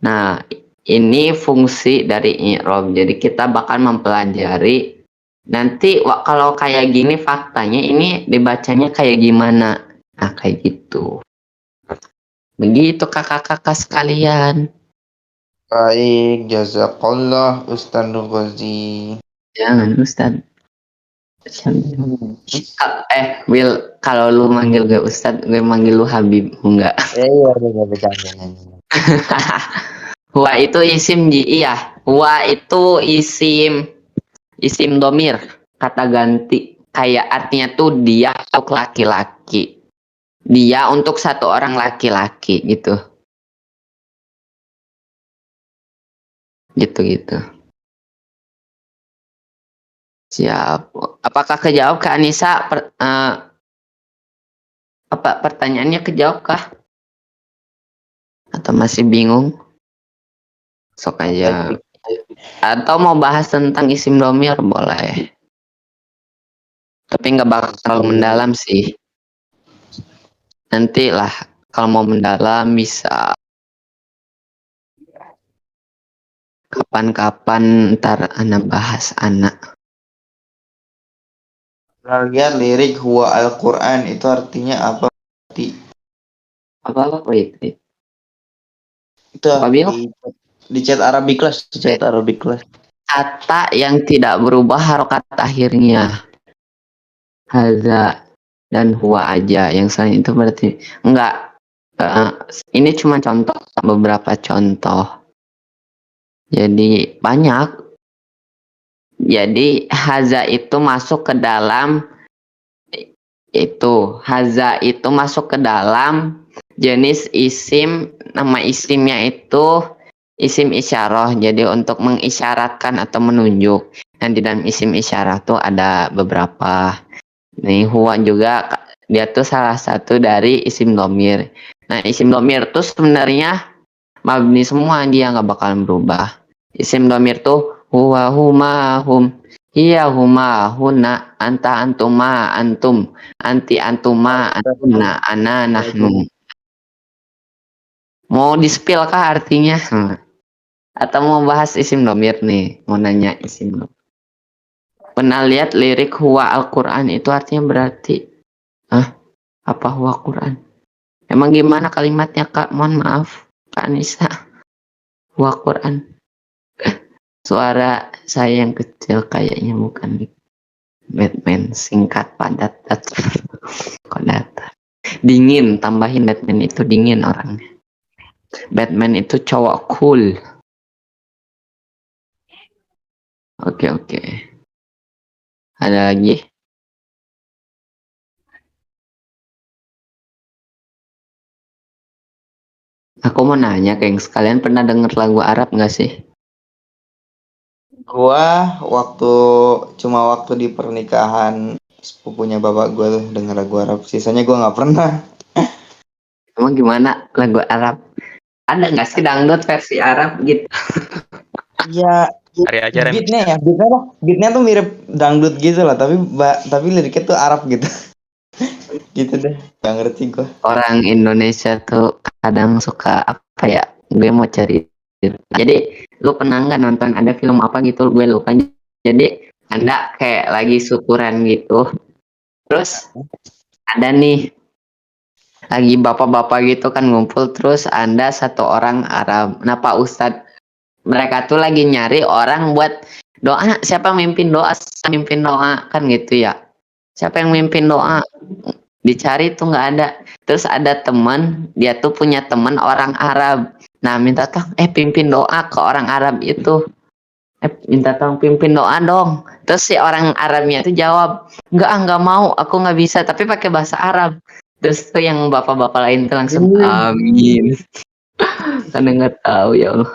Nah, ini fungsi dari i'rab. Jadi kita bakal mempelajari nanti kalau kayak gini faktanya ini dibacanya kayak gimana. Nah, kayak gitu. Begitu kakak-kakak sekalian. Baik, jazakallah Ustaz Ghazi. Jangan Ustad. Will, kalau lu manggil gue Ustad, gue manggil lu Habib, enggak? Iya, udah bercanda. Huwa itu isim iya. Huwa itu isim domir, kata ganti. Kayak artinya tuh dia untuk laki-laki. Dia untuk satu orang laki-laki gitu. Gitu. Siap. Apakah kejawab Kak Anissa? Apa pertanyaannya kejawab kah? Atau masih bingung? Sok aja. Atau mau bahas tentang isim domir boleh. Tapi nggak bakal terlalu mendalam sih. Nanti lah kalau mau mendalam bisa kapan-kapan ntar anak bahas anak. Lihat lirik huwa Al-Quran itu artinya apa? Apa itu? Itu Apa bilang? di chat Arabic class, Kata yang tidak berubah harokat akhirnya. Haza dan huwa aja. Yang selain itu berarti enggak. Ini cuma contoh, beberapa contoh. Jadi banyak. Jadi haza itu masuk ke dalam jenis isim, nama isimnya itu isim isyarah. Jadi untuk mengisyaratkan atau menunjuk. Dan di dalam isim isyarah tuh ada beberapa. Nih huwa juga dia tuh salah satu dari isim domir. Nah isim domir tuh sebenarnya mabni semua, dia nggak bakalan berubah. Isim domir tuh huwa huma hum hiya huma huna anta antuma antum anti antuma antumna ana nahnu. Mau di-spill kah artinya? Atau mau bahas isim domir nih? Mau nanya isim domir. Pernah lihat lirik huwa Al-Quran itu artinya berarti apa huwa Quran? Emang gimana kalimatnya Kak? Mohon maaf Kak Anissa. Huwa Quran. Suara saya yang kecil kayaknya bukan Batman, singkat padat kok datar. Dingin, tambahin Batman itu dingin orangnya. Batman itu cowok cool. Oke. Ada lagi? Aku mau nanya, Keng, sekalian pernah denger lagu Arab nggak sih? Gua cuma waktu di pernikahan sepupunya bapak gua tuh denger lagu Arab. Sisanya gua nggak pernah. Emang gimana lagu Arab? Ada nggak sih dangdut versi Arab gitu? Ya Cari aja remix. beatnya tuh mirip dangdut gitu lah, tapi liriknya tuh Arab gitu. Gitu deh, gak ngerti gua. Orang Indonesia tuh kadang suka apa ya? Gue mau cari. Jadi lu pernah nggak nonton ada film apa gitu? Gue lupa. Jadi ada kayak lagi syukuran gitu. Terus ada nih lagi bapak-bapak gitu kan ngumpul, terus ada satu orang Arab. Nah, Pak Ustadz, mereka tuh lagi nyari orang buat doa. Siapa yang mimpin doa kan gitu ya? Siapa yang mimpin doa? Dicari tuh nggak ada. Terus ada teman, dia tuh punya teman orang Arab. Nah, minta tolong pimpin doa ke orang Arab itu. Minta tolong pimpin doa dong. Terus si orang Arabnya itu jawab, nggak mau, aku nggak bisa, tapi pakai bahasa Arab. Terus tuh yang bapak-bapak lain tuh langsung amin. Karena nggak tahu ya Allah.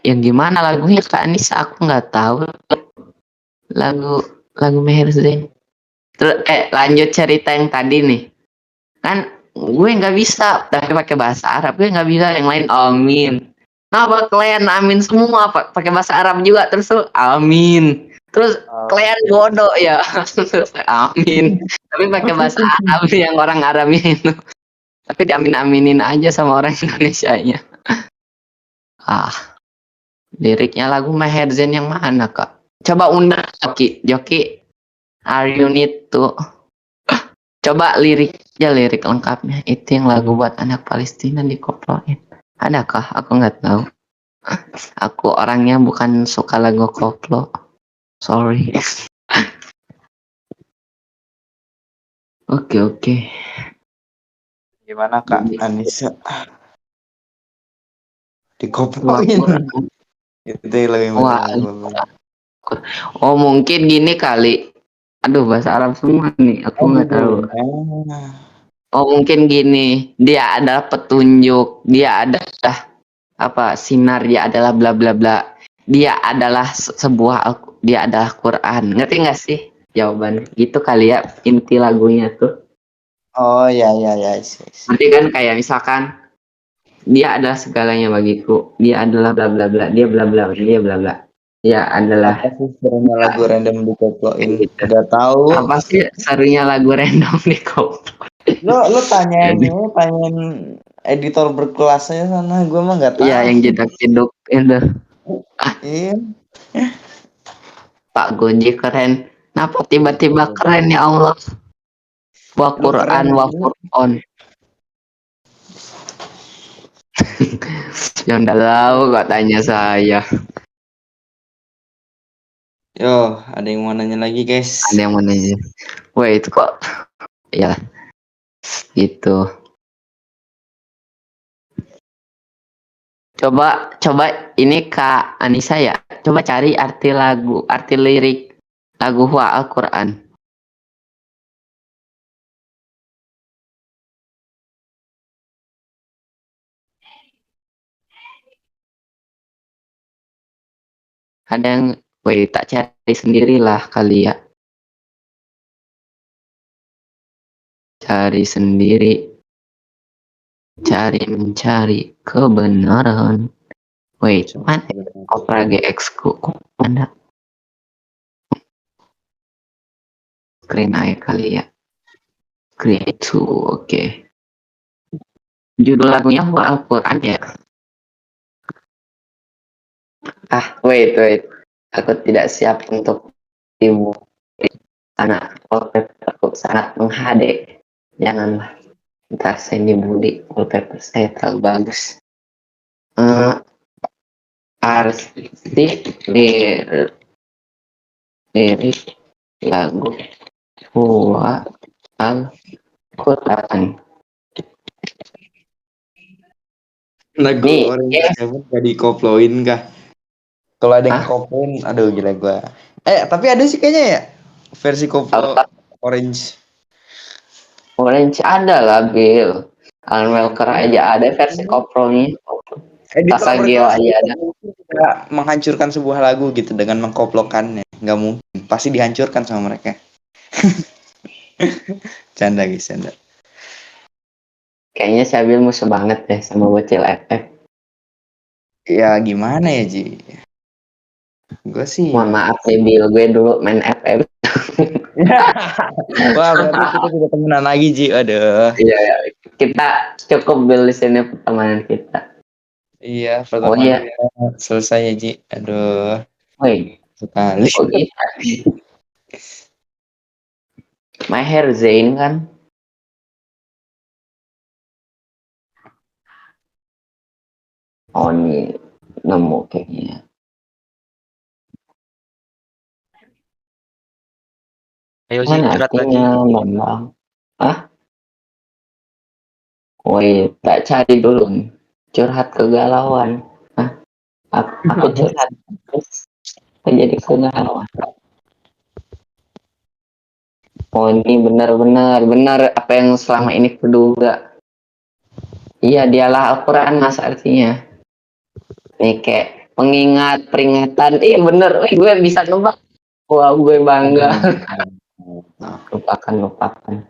Yang gimana lagunya Kak Anissa? Aku nggak tahu lagu Meher Zain. Terus lanjut cerita yang tadi nih. Kan gue nggak bisa, tapi pakai bahasa Arab. Gue nggak bisa yang lain amin. Kenapa kalian amin semua pakai bahasa Arab juga, terus tuh amin. Terus kalian bodoh ya. Terus amin. Tapi pakai bahasa Arab yang orang Arabnya itu. Tapi diamin-aminin aja sama orang Indonesianya. Liriknya lagu Maher Zain yang mana, Kak? Coba undang Joki. Are you need to? Coba lirik lengkapnya. Itu yang lagu buat anak Palestina dikoploin. Adakah? Aku nggak tahu. Aku orangnya bukan suka lagu koplo. Sorry. Oke. Gimana Kak Anissa? Wah, Dikopoin. Itu lebih Wah, oh mungkin gini kali. Aduh, bahasa Arab semua nih. Aku nggak tahu. Oh mungkin gini. Dia adalah petunjuk. Dia adalah apa? Sinar. Dia adalah bla bla bla. Dia adalah dia adalah Quran. Ngerti nggak sih jawaban? Gitu kali ya inti lagunya tuh. Oh ya. Nanti kan kayak misalkan dia adalah segalanya bagiku. Dia adalah bla bla bla. Dia bla bla. Dia bla bla. Dia adalah Apa sih serunya lagu random dikoploin? gitu. Udah tahu. Apa sih serunya lagu random di koplo? Lo tanyain editor berkelasnya sana, gue mah nggak tahu. Iya, yang jedak-jeduk itu. Iya. Pak Goji keren. Kenapa tiba-tiba keren ya Allah? Wa Quran wa Qur'an. Yang enggak tahu kok tanya saya. Yo, ada yang mau nanya lagi guys? Ada yang mau nanya. Wah itu kok. Ya, gitu. Coba ini Kak Anissa ya. Coba cari arti lirik lagu Wa Al-Quran. Ada yang, tak cari sendirilah kali ya. Cari sendiri. Mencari kebenaran. Wait, mana Opera GX ku? Kok mana? Screen aja kali ya. Create to, oke. Judul lagunya Wa Al-Quran ya. Wait. Aku tidak siap untuk ibu. Karena wallpaper aku sangat menghadap. Janganlah. Ntar saya dibully. Wallpaper saya terlalu bagus. Arti lirik lagu Wa Al-Quran. Lagu Nih, Orange gengs. Seven gak dikoploin kah? Kalau ada yang Hah? koploin, aduh gila gua. Tapi ada sih kayaknya ya versi koplo Apa? Orange. Orange ada lah, Bill. Alan Walker aja ada versi kopronya. Di Tasagio kolaborasi aja ada. nggak mungkin kita menghancurkan sebuah lagu gitu dengan mengkoplokannya. Nggak mungkin. Pasti dihancurkan sama mereka. Canda guys, canda. Kayaknya Sabil musuh banget deh sama bocil FF. Ya gimana ya Ji? Gue sih. Mohon maaf nih, Bill. Gue dulu main FF. Wah berarti kita tidak temenan lagi Ji. Aduh. Iya, ya. Kita cukup Bill di sini pertemanan kita. Iya Oh pertemuan iya, kita selesai ya Ji. Aduh. woi. Sekali. Oh gitu. My Hair Zain kan? Oh ini nemu kayaknya. Ayo sih Mana curhat lagi. artinya, Bambang? Hah? Woi, tak cari dulu nih. Curhat kegalauan. Hah? Aku curhat. Terus jadi kegalauan. Oh ini benar apa yang selama ini kuduga. Iya dialah Al-Quran mas artinya. Nih kayak pengingat, peringatan. Iya bener, wih, gue bisa nebak. Wah gue bangga. Lupakan.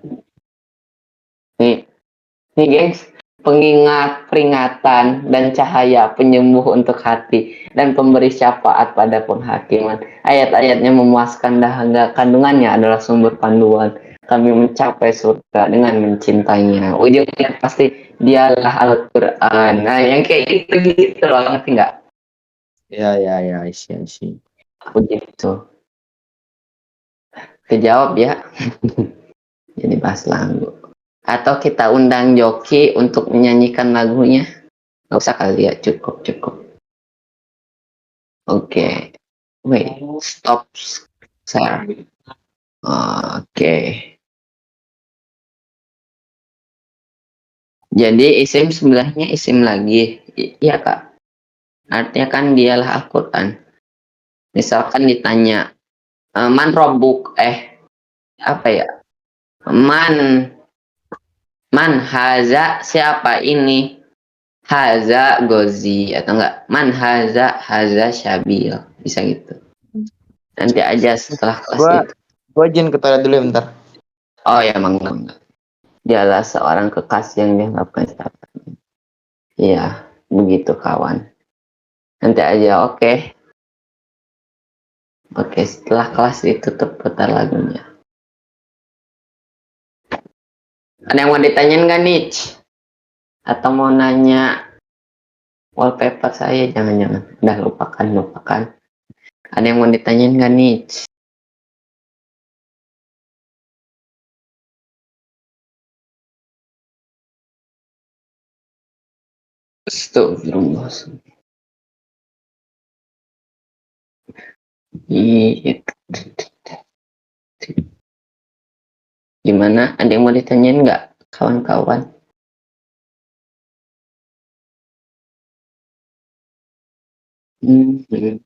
Nih, nih gengs. Pengingat, peringatan, dan cahaya penyembuh untuk hati dan pemberi syafaat pada penghakiman. Ayat-ayatnya memuaskan dahaga, kandungannya adalah sumber panduan. Kami mencapai surga dengan mencintainya. Ujungnya pasti dialah Al-Quran. Nah, yang kayak gitu loh, ngerti nggak? Ya, isi. Begitu. Kejawab ya. Jadi bahas lagu. Atau kita undang Joki untuk menyanyikan lagunya. Nggak usah kali ya, cukup. Oke. Wait, stop share. Oke. Jadi isim sebelahnya isim lagi. Iya kak. Artinya kan dialah Al-Quran. Misalkan ditanya, man robuk, apa ya? Man haza siapa ini? Haza gozi atau enggak? Man haza syabil. Bisa gitu. Nanti aja setelah kelas Gua itu. gua izin ke toilet dulu ya bentar. Oh ya, mangga. Dialah seorang kekasih yang dianggapkan sahabat. Iya, begitu kawan. Nanti aja, oke. Oke, setelah kelas ditutup putar lagunya. Ada yang mau ditanyain nggak nih? Atau mau nanya wallpaper saya? Jangan. Udah lupakan. Ada yang mau ditanyain nggak nih? Astagfirullah. Gimana? Ada yang mau ditanyain nggak, kawan-kawan?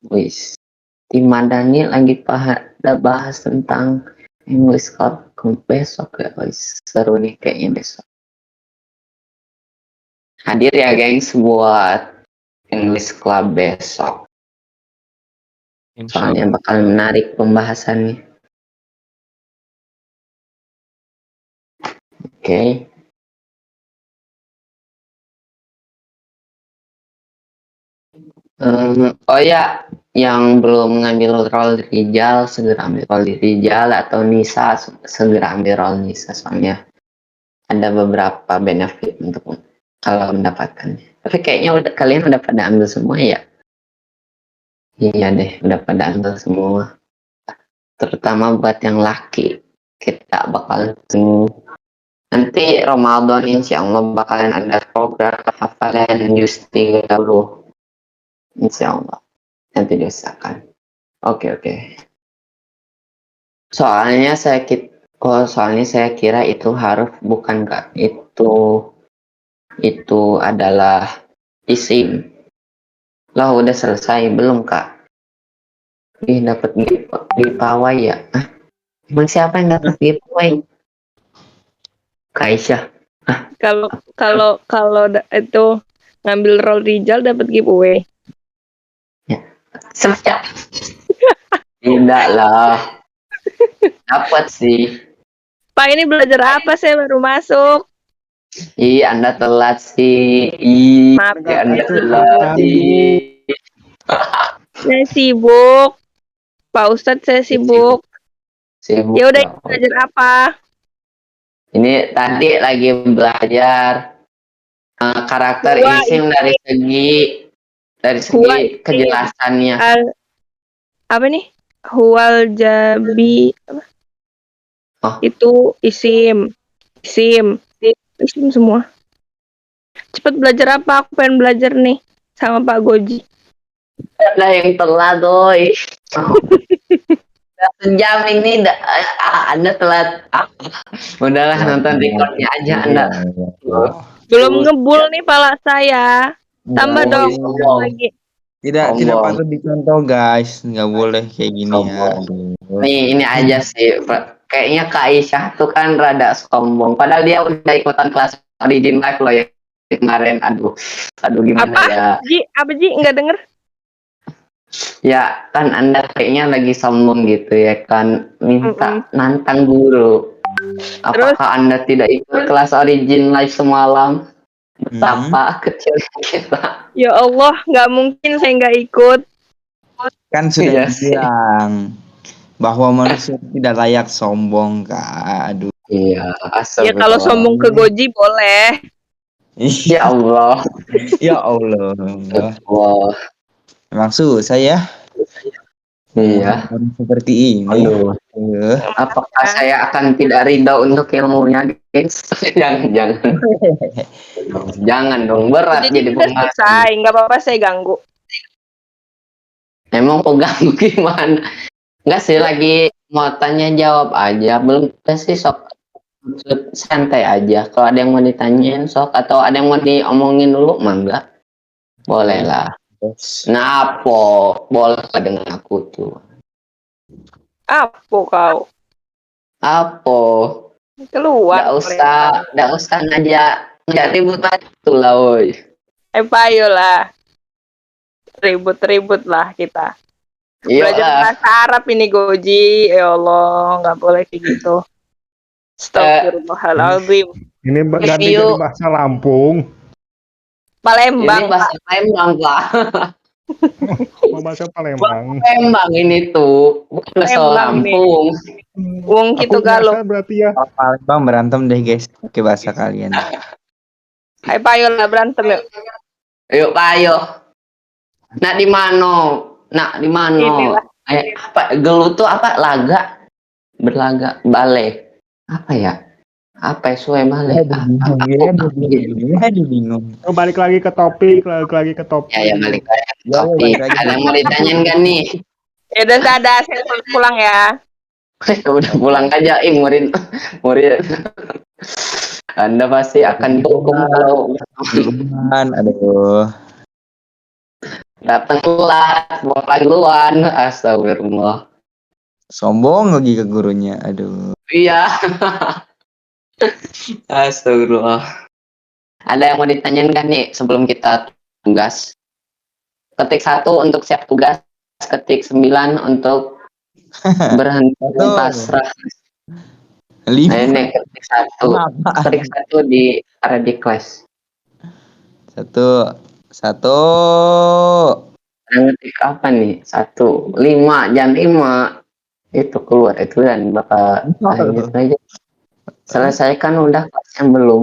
Wis. Tim Madani lagi pada bahas tentang English Club besok ya, guys. Seru nih kayaknya besok. Hadir ya, gengs, buat English Club besok. Insya Soalnya Allah. bakal menarik pembahasannya. Oke. Oh ya, yang belum ngambil role Rijal segera ambil role Rijal, atau Nisa segera ambil role Nisa, soalnya ada beberapa benefit untuk kalau mendapatkannya. Tapi kayaknya kalian udah pada ambil semua ya? Iya deh, udah pada ambil semua. Terutama buat yang laki, kita bakal nanti Ramadan insya Allah bakalan ada program hafalan juz 30. Insya Allah nanti diusahakan. Oke. Soalnya Oh, soalnya saya kira itu haruf bukan Kak. Itu adalah isim. Lah udah selesai belum Kak? Ih, dapat giveaway ya. Emang siapa yang dapat giveaway? Kak Aisyah. Kalau itu ngambil role Rizal dapat giveaway. Siapa? Tidak lah. Dapat sih. Pak, ini belajar apa? Saya baru masuk. Ih, Anda telat sih. Ih, Maaf, Anda saya telat sih. Saya sibuk. Pak Ustadz, saya sibuk. Sibuk. Ya udah, ya. belajar apa? Ini tadi lagi belajar karakter Huwa isim dari segi Huwa isim. kejelasannya. Apa nih? Huwal jabi apa? Oh. Itu isim semua. Cepet belajar apa? Aku pengen belajar nih sama Pak Goji. Ada yang telat, doi. Udah sejam ini, Anda telat. Udahlah, nonton recordnya aja Anda. Belum ngebul nih pala saya. Tambah dong sombong. lagi. Tidak Sombong. patut dicontoh guys, nggak boleh kayak gini ya. Aduh. Nih, ini aja sih. Kayaknya Kak Aisyah tuh kan rada sombong. Padahal dia udah ikutan kelas Origin Live loh ya kemarin. Aduh gimana Apa? ya? Apa Ji? Nggak denger? Ya kan Anda kayaknya lagi sombong gitu ya kan, minta nantang guru. Apakah Anda tidak ikut kelas Origin Live semalam? Betapa kecil kita. Ya Allah, nggak mungkin saya nggak ikut. Kan sudah Iya sih. dibilang bahwa manusia tidak layak sombong, Kak. Aduh. Iya, Ya kalau sombong ke Goji boleh. Ya Allah. Ya Allah. Wah, Memang susah ya. iya. Seperti ini. Aduh. Apakah saya akan tidak ridho untuk ilmunya, guys? Jangan dong, berat Jadi jadi udah pembahasan. selesai, nggak apa-apa saya ganggu. Emang kok ganggu gimana? Enggak sih, lagi mau tanya jawab aja. Belum sih, sok santai aja. Kalau ada yang mau ditanyain sok, atau ada yang mau diomongin dulu, mangga. Boleh lah. Nah, boleh lah dengan aku tuh. Apa kau? Apa? Keluar. Nggak usah ngajak ribut batu lah, woy. Ayolah. Ribut-ribut lah kita. Belajar Iyalah. bahasa Arab ini Goji. Ya Allah, nggak boleh kayak gitu. Astagfirullahaladzim. Ini ganti Review. jadi bahasa Lampung. Palembang, Ini bahasa Palembang, Pak. Bahasa Palembang. Palembang ini tuh, bukan bahasa Palembang nih. Lampung. Wong Aku gitu galuh. biasa berarti ya. Kalau Palembang berantem deh guys, pakai bahasa kalian. Ayo payolah berantem yuk. Yuk, ayo. Nak di mano? Inilah. Apa gelut tuh apa? Berlaga, bale. Apa ya? Apa suwe bale? Bingung. Oh, balik lagi ke topik, balik lagi ke topik. Ya balik lagi. Ya, Tapi balik lagi. ada yang mau ditanyain kan nih? Ya udah nggak ada, saya pulang ya. Udah pulang aja, murid. Anda pasti akan dihukum kalau Aduh. datang telat, bawa duluan. Astagfirullah. Sombong lagi ke gurunya. Aduh. Iya. Astagfirullah. Ada yang mau ditanyain kan nih sebelum kita tugas? Ketik 1 untuk siap tugas, ketik 9 untuk berhenti pasrah. 5. Nah, ini ketik 1. Ketik 1 di Arabic class. 1. Ngetik apa nih? 1. 5, jam 5. Itu keluar itu dan bakal lanjut aja. Selesaikan udah kelas yang belum.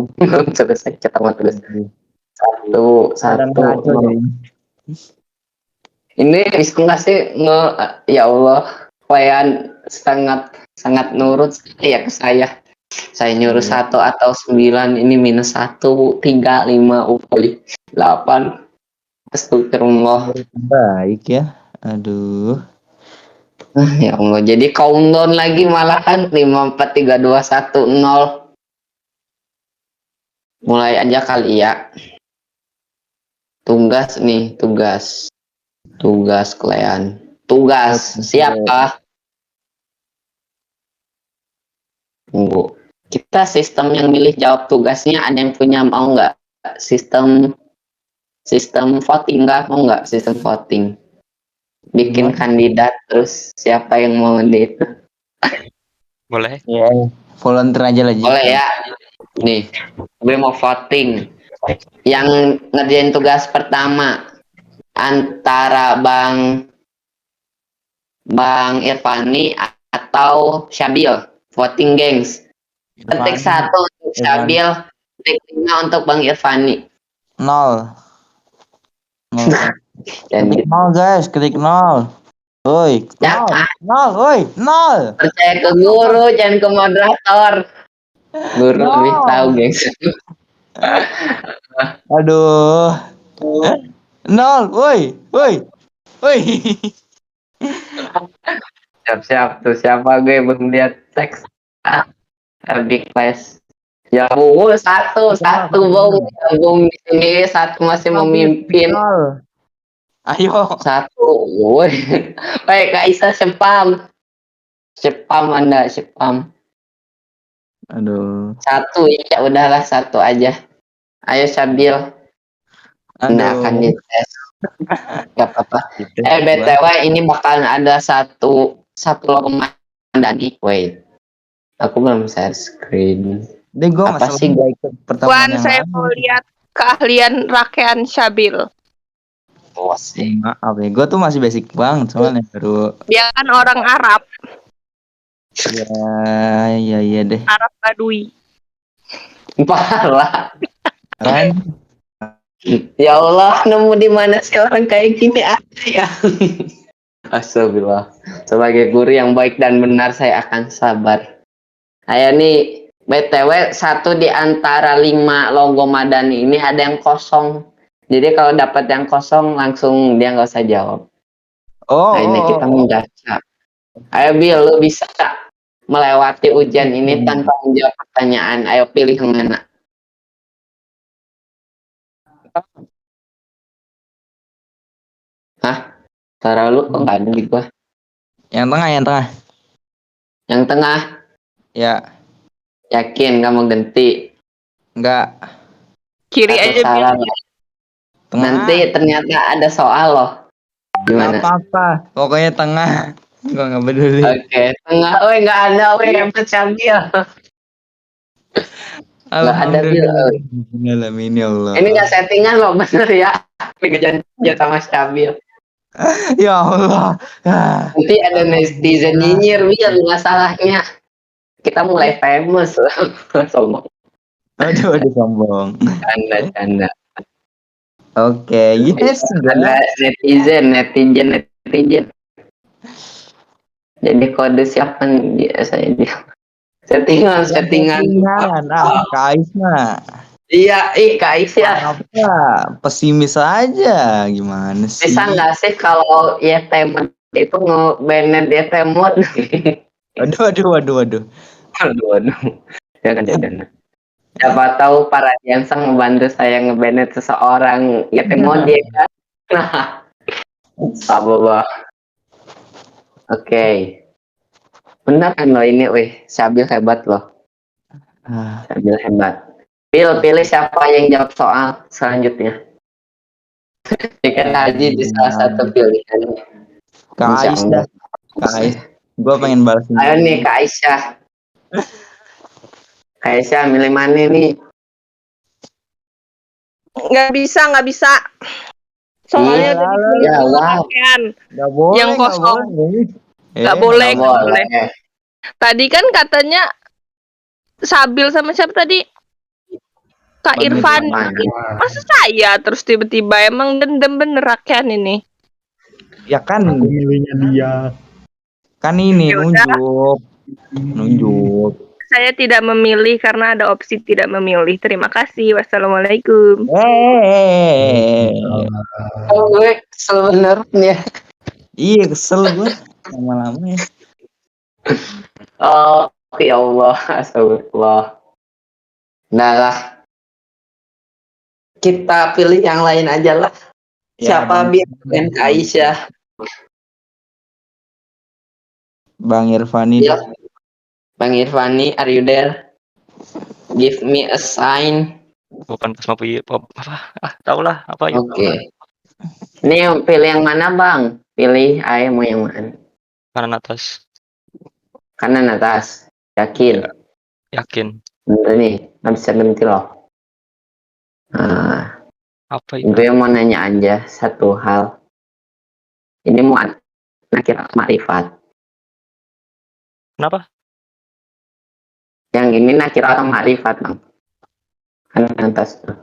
Selesai cetak tugas. 1. Ini bisa nggak sih ya Allah, kalian sangat nurut ya ke saya. Saya nyuruh 1 atau 9, ini minus 1, 3, 5, 8. Astagfirullah. Baik ya. Aduh. Ya Allah, jadi countdown lagi malahan 5 4 3 2 1 0. Mulai aja kali ya. Tugas nih, tugas. Tugas kalian. Tugas siapa? Tunggu. Kita sistem yang milih jawab tugasnya ada yang punya mau nggak? Sistem voting nggak? Mau nggak sistem voting? Bikin kandidat terus siapa yang mau di itu? Boleh? Ya, volunteer aja lah. Boleh ya. Nih, gue mau voting. Yang ngerjain tugas pertama antara Bang Irfani atau Syabil. Voting gengs. Ketik 1 untuk Syabil, ketik 5 untuk Bang Irfani. 0. Dan Ketik 0 guys, ketik 0. Woi, 0. 0, woi, 0. percaya ke guru, jangan ke moderator. Guru lebih tahu, gengs. Aduh. 0, woi, woi. Woi. Siap-siap tuh, siapa gue belum lihat teks. Big class. Ya bu, satu bung di sini, satu masih memimpin. 0. Ayo. Satu, woi. Baik, Kak Isa sepam Anda, sepam. Aduh. Satu, ya udahlah satu aja. Ayo Syabil. Anda akan dites. Gak apa-apa. BTW ini bakalan ada satu lomba nih. Wait. Aku belum share screen. Deh, gue Apa sih, gak ikut pertemuan Wan, yang saya lalu. mau lihat keahlian rakean Syabil. Sih. Maaf ya, gue tuh masih basic banget soalnya baru. Dia kan orang Arab, Ya deh. Arab Badui. Parah. Kan? Ya Allah, nemu di mana sih orang kayak gini ada ya? Astagfirullah. Sebagai guru yang baik dan benar, saya akan sabar. Ayo nih, BTW 1 di antara 5 logo Madani ini ada yang kosong. Jadi kalau dapat yang kosong langsung dia nggak usah jawab. Oh, Nah, ini kita mengaca. Ayo Bil, lu bisa melewati ujian ini tanpa menjawab pertanyaan. Ayo pilih yang mana. Hah? Suara lu kok nggak ada di gua? yang tengah, yang tengah. Yang tengah, Ya, yakin kamu ganti? enggak. Kiri Satu aja salah. Bil. Tengah. Nanti ternyata ada soal loh. Gak Gimana? apa-apa. Pokoknya tengah. Gue gak peduli. Oke, tengah. Woi, nggak ada. Woi, hebat Syabil. Nggak ada, Bil. Alhamdulillah. Ya Allah. Ini nggak settingan loh, bener ya. Ini kejadian sama Syabil. Ya Allah. Nanti ada netizen nyinyir, Bil, masalahnya. Kita mulai famous. Sombong. Aduh, sombong. Canda. Oke, yes. Ada netizen. Jadi kode siapa nih biasanya dia? Settingan. Kais mah. Iya, Kak Isya. Apa? Pesimis aja. Gimana sih? Bisa nggak sih kalau YT Mod itu nge-banned YT Mod? Aduh. Aduh. Jangan. Siapa tahu para Jansen membantu saya nge-banned seseorang YT Mod ya kan? Nah, apa? Oke. Benar kan lo ini, Syabil hebat loh. Syabil hebat. Pilih siapa yang jawab soal selanjutnya. Ikan haji di salah satu pilihan. Kais dah. Kais. Gue pengen balas. Ayo nih Kak Aisyah. Kak Aisyah milih mana nih? Nggak bisa. Soalnya udah ya, wow. rakean. Gak boleh. Yang kosong. Nggak boleh. Tadi kan katanya Syabil sama siapa tadi? Kak Irfan. Masa saya terus tiba-tiba emang dendam bener rakyat ini. Ya kan. Aku milihnya dia. Kan ini Yaudah. nunjuk. Saya tidak memilih karena ada opsi tidak memilih. Terima kasih. Wassalamualaikum. Oh, gue kesel bener nih. Iya, kesel gue. lama-lama ya. Oh, ya Allah, astagfirullah. Nah lah, kita pilih yang lain aja lah. Ya, Siapa biar main ke Aisyah? Bang Irfani Ya, deh. Bang Irfani, are you there? Give me a sign. Bukan pas mau apa? Tau lah apa yuk. Oke. Ini pilih yang mana, Bang? Pilih ayo mau yang mana? Kanan atas. Kanan atas. Yakin? Ya, yakin. Bener nih, nggak bisa berhenti loh. Nah, Apa itu? gue mau nanya aja satu hal. Ini mau nakir makrifat. Kenapa? Yang ini nakir makrifat, Bang. Kanan atas tuh.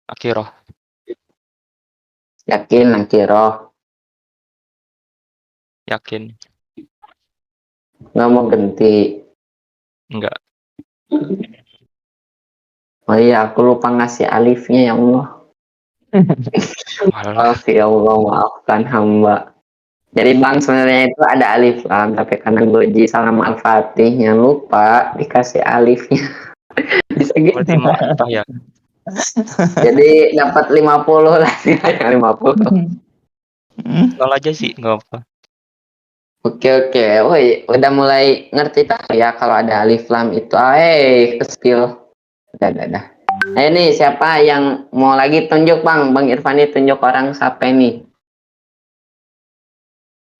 Akhiroh. Yakin nakiroh. Yakin. Nggak mau berhenti. Enggak. Oh iya, aku lupa ngasih alifnya ya Allah. Walah. Maaf ya Allah, maafkan hamba. Jadi Bang sebenarnya itu ada alif lam, tapi karena gue salam al-fatihnya lupa dikasih alifnya. Bisa gitu. Berarti ma'rifah ya. Jadi dapat 50 lah sih, 50. Nol aja sih, enggak apa. Oke, woi udah mulai ngerti tak ya kalau ada alif lam itu, ke skill. Udah. Nah ini siapa yang mau lagi tunjuk Bang? Bang Irfani tunjuk orang siapa ini?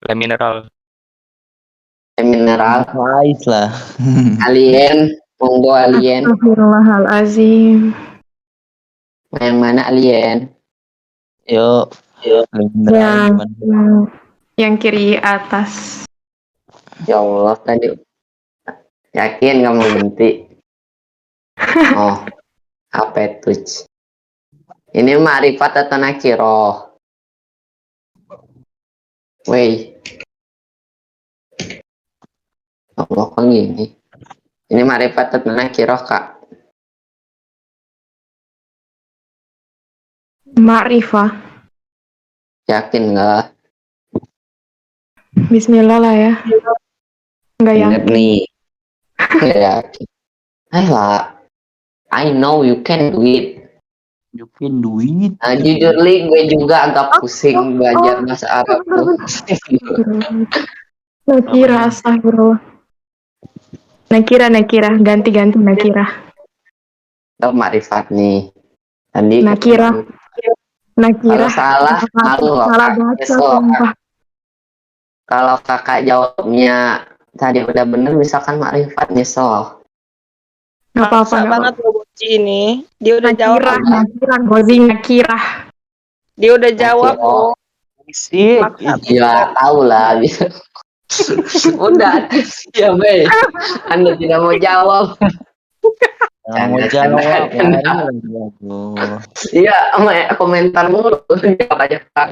Lem mineral. Mineral, Faiz lah. alien, monggo alien. Astagfirullahalazim. Yang mana alien? Yuk. Beneran Yang, gimana? yang kiri atas. Ya Allah tadi yakin nggak mau berhenti. Oh, apa itu? Ini ma'rifat atau nakiroh? Woi, Allah kok gini? Ini ma'rifat atau nakiroh Kak? Ma'rifah. Yakin nggak? Bismillah lah ya. Enggak Bener yakin. nih. Nggak yakin. Ayolah, I know you can do it. Tunjukin duit. Nah, jujur li, gue juga agak pusing belajar bahasa Arab tuh. Nakira, astagfirullah. Nakira, ganti nakira. Itu ma'rifat nih. Tadi Nakira. Nakira. kalau salah, malu loh Salah Kak. baca, Nyesel, Kak. sumpah. Kalau kakak jawabnya tadi udah bener, misalkan ma'rifat nyesel. Nggak apa-apa, Maksa nggak banget apa-apa. loh Boci ini. Dia udah jawab. Nakira, Gozi, nakira. Dia udah jawab Nakiro. loh. Sih. Maksa. Ya tahu lah. Udah ya Be. Anda tidak mau jawab. Mau Canda, jawab. canda. Aduh. Iya, komentar mulu. Jawab aja Kak.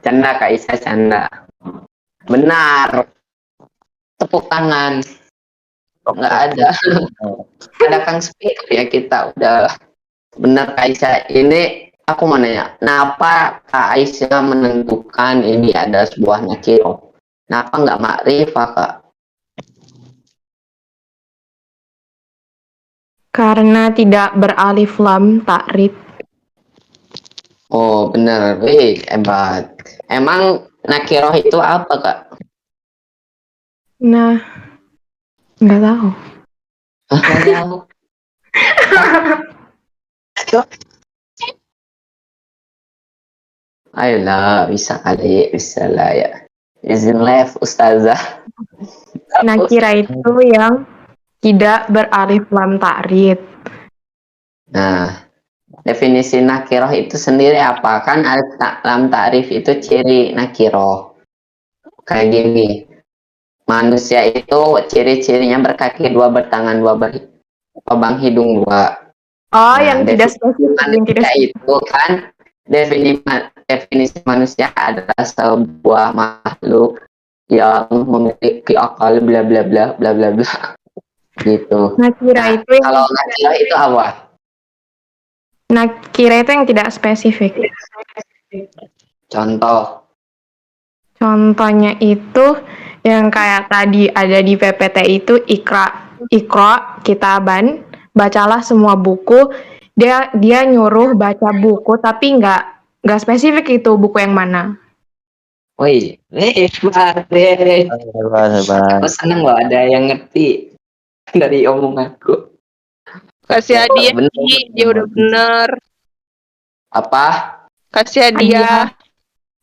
Canda Kak Isa, canda. Benar. Tepuk tangan. Nggak ada. Ada Kang Speaker ya, kita udah benar Kak Isa. Ini aku mau nanya, kenapa Kak Aisyah menentukan ini ada sebuah nakiro? Kenapa nggak makrifah Kak? Karena tidak beralif lam takrib. Oh benar, wih hebat. Emang nakiroh itu apa Kak? Nah, nggak tahu. Hah, nggak tahu. Ayolah, bisa kali, bisa lah ya. Izin live Ustazah. Nakira itu yang tidak beralif lam takrib. Nah, definisi nakiroh itu sendiri apa? Kan alif lam ta'rif itu ciri nakiroh. Kayak gini, manusia itu ciri-cirinya berkaki dua, bertangan dua, berlubang hidung dua. Oh, Nah, yang tidak spesifik, yang tidak manusia spesifik. itu kan definisi manusia adalah sebuah makhluk yang memiliki akal bla bla bla bla bla bla gitu. Nakira Nah, itu yang kalau nakiroh itu apa? nakira itu yang tidak spesifik. Contoh. Contohnya itu yang kayak tadi ada di PPT itu Iqra kitaban, bacalah semua buku. Dia nyuruh baca buku tapi nggak spesifik itu buku yang mana. Woi, hebat deh. Aku seneng loh ada yang ngerti dari omonganku. Kasih hadiah Bener, Ji, dia udah bener. Apa? Kasih hadiah.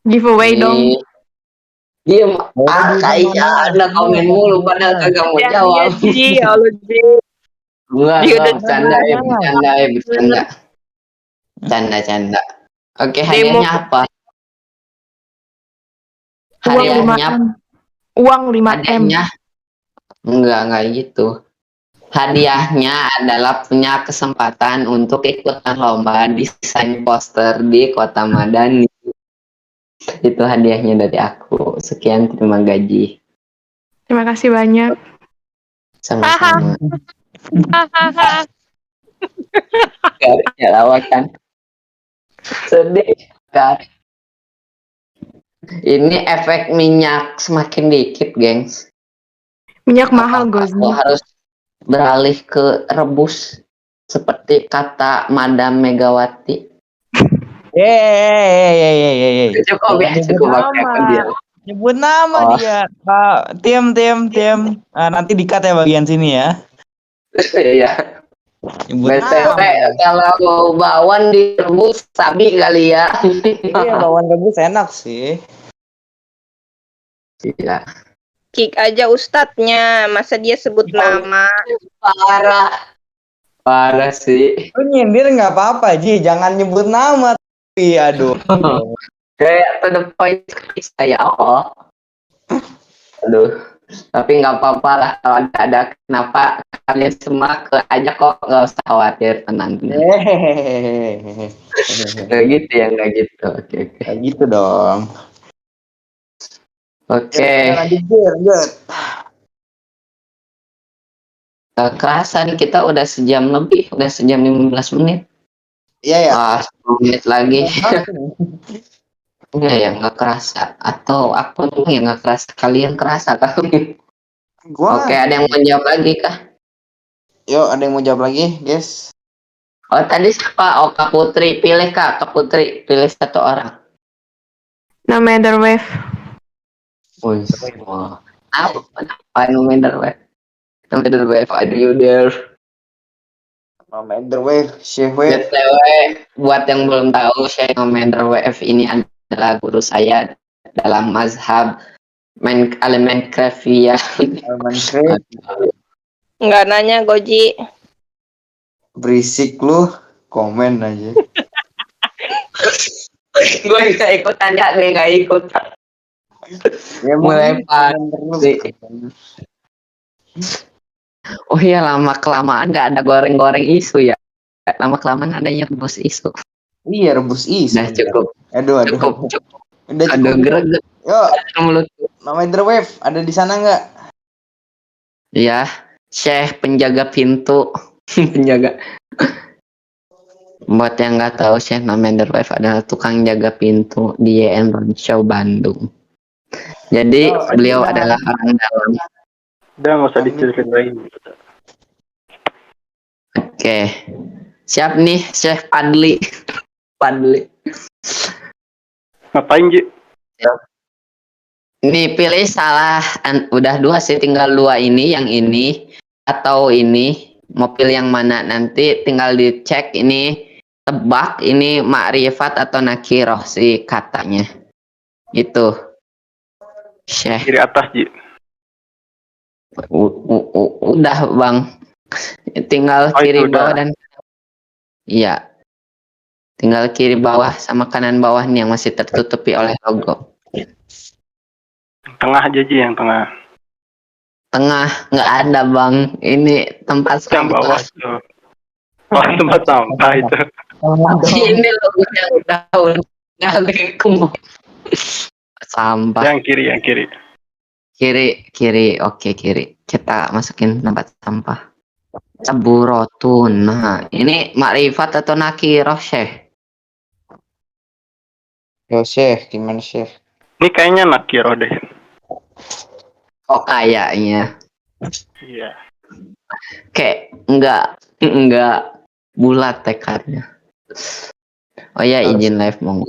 Giveaway dong. Diem. Di Kayaknya mana? ada komen mulu padahal kagak mau jawab. Ji, ya Allah Ji. Enggak, Dia udah bercanda ya, bercanda. Canda. Oke, Demo. hadiahnya apa? Uang Hadiahnya 5M. Uang 5M. Hadiahnya enggak gitu. Hadiahnya adalah punya kesempatan untuk ikutan lomba desain poster di Kota Madani. Itu hadiahnya dari aku. Sekian, terima gaji. Terima kasih banyak. Sama-sama. Garisnya lawakan. Sedih kan. Ini efek minyak semakin dikit, gengs. Minyak mahal, Gozi. Aku harus beralih ke rebus seperti kata Madam Megawati. Cukup ya, cukup pakai dia. Nyebut nama Oh. dia. Tim. Nanti di-cut ya bagian sini ya. Iya. Nyebut BTW nama. kalau bakwan direbus sabi kali ya. Iya, bakwan rebus enak sih. Iya. Kick aja ustadznya, masa dia sebut nama. Parah sih. Lu nyindir nggak apa-apa, Ji. Jangan nyebut nama. Tapi, aduh. Kayak to the point saya Aduh. Tapi nggak apa-apa lah kalau ada kenapa kalian semua ke aja kok, nggak usah khawatir, tenang. Hehehe. Nggak gitu ya, nggak gitu. Oke. Kayak gitu dong. Oke. Lanjut. Kerasan kita udah sejam lebih, udah sejam 15 menit. Iya ya. 10 menit lagi. Enggak ya, nggak kerasa. Atau aku tuh yang nggak kerasa, kalian kerasa kan? Gua. Oke, ada yang mau jawab lagi kah? Yuk, ada yang mau jawab lagi, guys? Oh, tadi siapa? Oh, Kak Putri. Pilih, Kak. Kak Putri. Pilih satu orang. No matter wave. Wih, semua. Apa no matter what? No matter what, are you there? No matter wave, Chef Wave. BTW, buat yang belum tahu, Syekh No Matter Wave ini adalah guru saya dalam mazhab elemen krafiyah. Nggak nanya Goji. Berisik lu, komen aja. Gue nggak ikutan ya, gue nggak ikutan. Ya, Mulai pasti. Oh iya, lama kelamaan nggak ada goreng-goreng isu ya. Lama kelamaan adanya rebus isu. Iya, rebus is. Nah, cukup. Aduh. Cukup. Udah cukup. Aduh, greget. Yuk, Mulut. No matter wave, ada di sana nggak? Ya, Syekh penjaga pintu. Penjaga. Buat yang nggak tahu, Syekh No Matter Wave adalah tukang jaga pintu di YN Roadshow Bandung. Jadi beliau adalah orang dalam. Udah nggak usah diceritain. Oke. Siap nih, Syekh Padli. Ngapain, Ji? Nih pilih salah, udah 2 sih, tinggal 2 ini, yang ini atau ini. Mau pilih yang mana nanti tinggal dicek ini, tebak ini makrifat atau nakiroh sih katanya. Itu. Syekh. Kiri atas, Ji. Udah Bang, tinggal kiri bawah dan iya, tinggal kiri bawah sama kanan bawah nih yang masih tertutupi oleh logo. Tengah aja, Ji, yang tengah. Tengah nggak ada Bang, ini tempat Yang bawah sampah. tuh. Oh, tempat sampah itu. Ini logo yang tahun ngalikum sampah. Yang kiri. Kiri, oke kiri. Kita masukin tempat sampah. Ceburotun. Nah, ini makrifat atau nakiroh, Syekh? Yo Syekh, gimana Syekh? Ini kayaknya Nakiro deh. Oh kayaknya. Iya. Kayak enggak bulat tekadnya. Oh ya izin live monggo.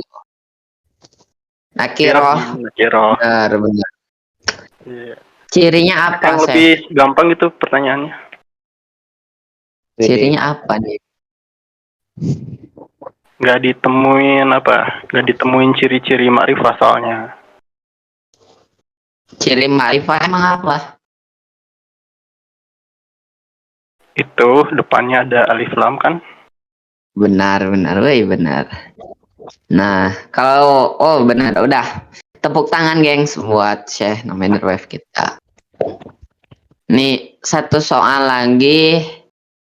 Nakiro. Nakiro. Benar. Iya. Cirinya apa, Yang lebih gampang itu pertanyaannya. Cirinya apa nih? Nggak ditemuin ciri-ciri makrifah soalnya. Ciri ma'rifah emang apa? Itu depannya ada alif lam kan? Benar, woi benar. Nah, kalau benar, udah. Tepuk tangan gengs buat Syekh Nomander Wave kita. Nih, satu soal lagi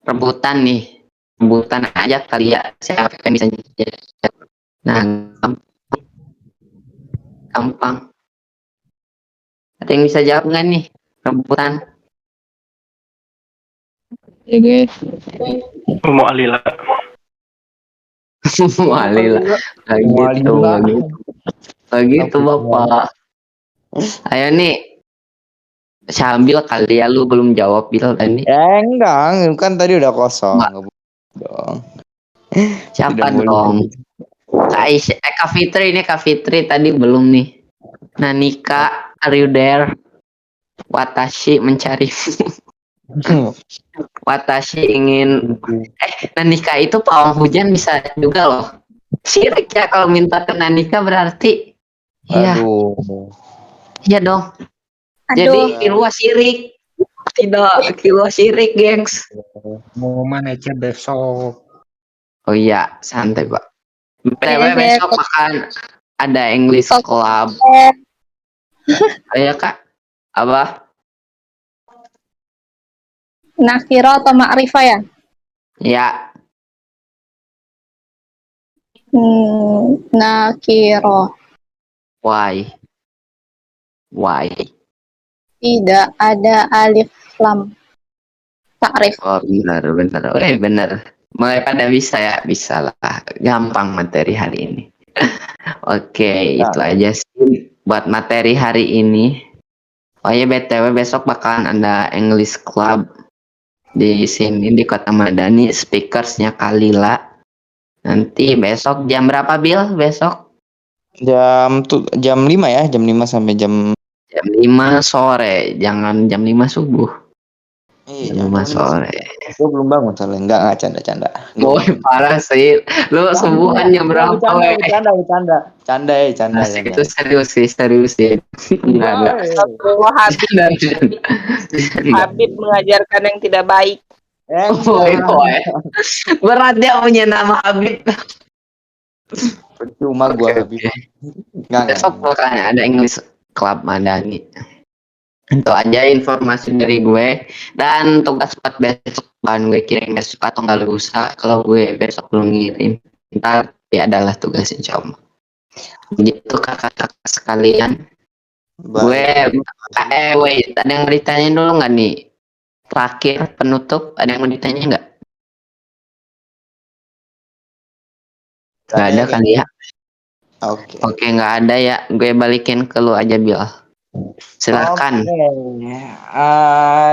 rebutan nih. Rebutan aja kali ya. Siapa yang bisa jawab? Nah, gampang. Ada yang bisa jawab nggak nih? Rebutan. Umu alila. Walila. Gitu Bapak. Ayo nih. Sambil kali ya lu belum jawab Bil tadi. Enggak, kan tadi udah kosong. Enggak dong. Siapa dong? Kak Fitri ini Kak Fitri tadi belum nih. Nanika, are you there? Watashi mencari. Watashi ingin. Nanika itu pawang hujan bisa juga loh. Sirik ya kalau minta ke Nanika berarti. Iya. Iya dong. Jadi Kilwa sirik. Tidak Kilwa sirik, gengs. Mau mana aja besok. Oh iya, santai, Pak. Besok akan ada English Club. Ayo, Kak. Apa? Nakiro atau ma'rifah ya? Ya. Nakiro. Why? Tidak ada alif lam. Ta'rif. Oh, benar. Benar. Mulai pada bisa ya, bisa lah. Gampang materi hari ini. Oke, itu aja sih buat materi hari ini. Oh ya, BTW besok bakalan ada English Club di sini di Kota Madani, speakersnya Kalila. Nanti besok jam berapa Bil? Besok jam 5 ya, jam 5 sampai jam 5 sore, jangan jam 5 subuh. Jam 5 sore. Gue belum bangun soalnya. Enggak canda. Boy, parah sih. Lu subuhan jam berapa? Canda. Itu serius sih. Enggak. Habib mengajarkan yang tidak baik. Boy. Berat dia punya nama Habib. Percuma gua Habib. Besok pokoknya ada English Club Madani. Itu aja informasi dari gue. Dan tugas buat besok bahan gue kirim besok atau nggak lusa. Kalau gue besok belum ngirim, ntar ya adalah tugas insya Allah. Gitu kakak-kakak sekalian. Gue wait, ada yang mau ditanya dulu nggak nih? Terakhir penutup, ada yang mau ditanya nggak? Nggak ada kali ya? Oke, nggak ada ya. Gue balikin ke lu aja Bil. Silakan.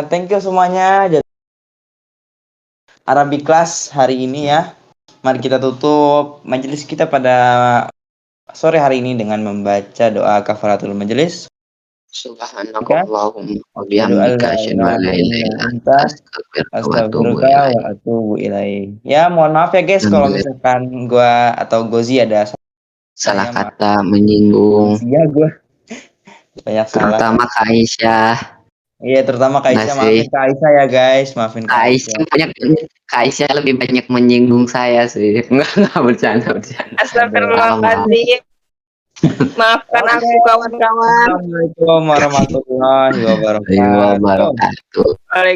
Thank you semuanya. Arabic class hari ini ya. Mari kita tutup majelis kita pada sore hari ini dengan membaca doa kafaratul majelis. Subhanallahumma wa bihamdika asyhadu an la ilaha illa anta astaghfiruka wa atubu ilaik. Ya, mohon maaf ya guys kalau misalkan gua atau Gozi ada salah kata menyinggung. Iya gua. Banyak salah. Terutama Kak Aisyah. Iya, terutama Kak Aisyah. Maafin Kak Aisyah ya guys, maafin Kak Aisyah. Kak Aisyah lebih banyak menyinggung saya sih. Enggak bercanda. Astagfirullahaladzim. Maafkan aku kawan-kawan. Assalamualaikum warahmatullahi wabarakatuh.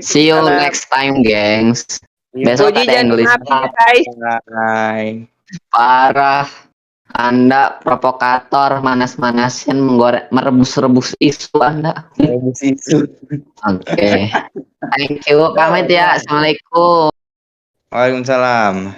See you next time, gengs. Besok ada English. Bye. Parah. Anda provokator, manas-manasin, merebus-rebus isu Anda. Merebus isu. Oke. Thank you. Pamit ya. Assalamualaikum. Waalaikumsalam.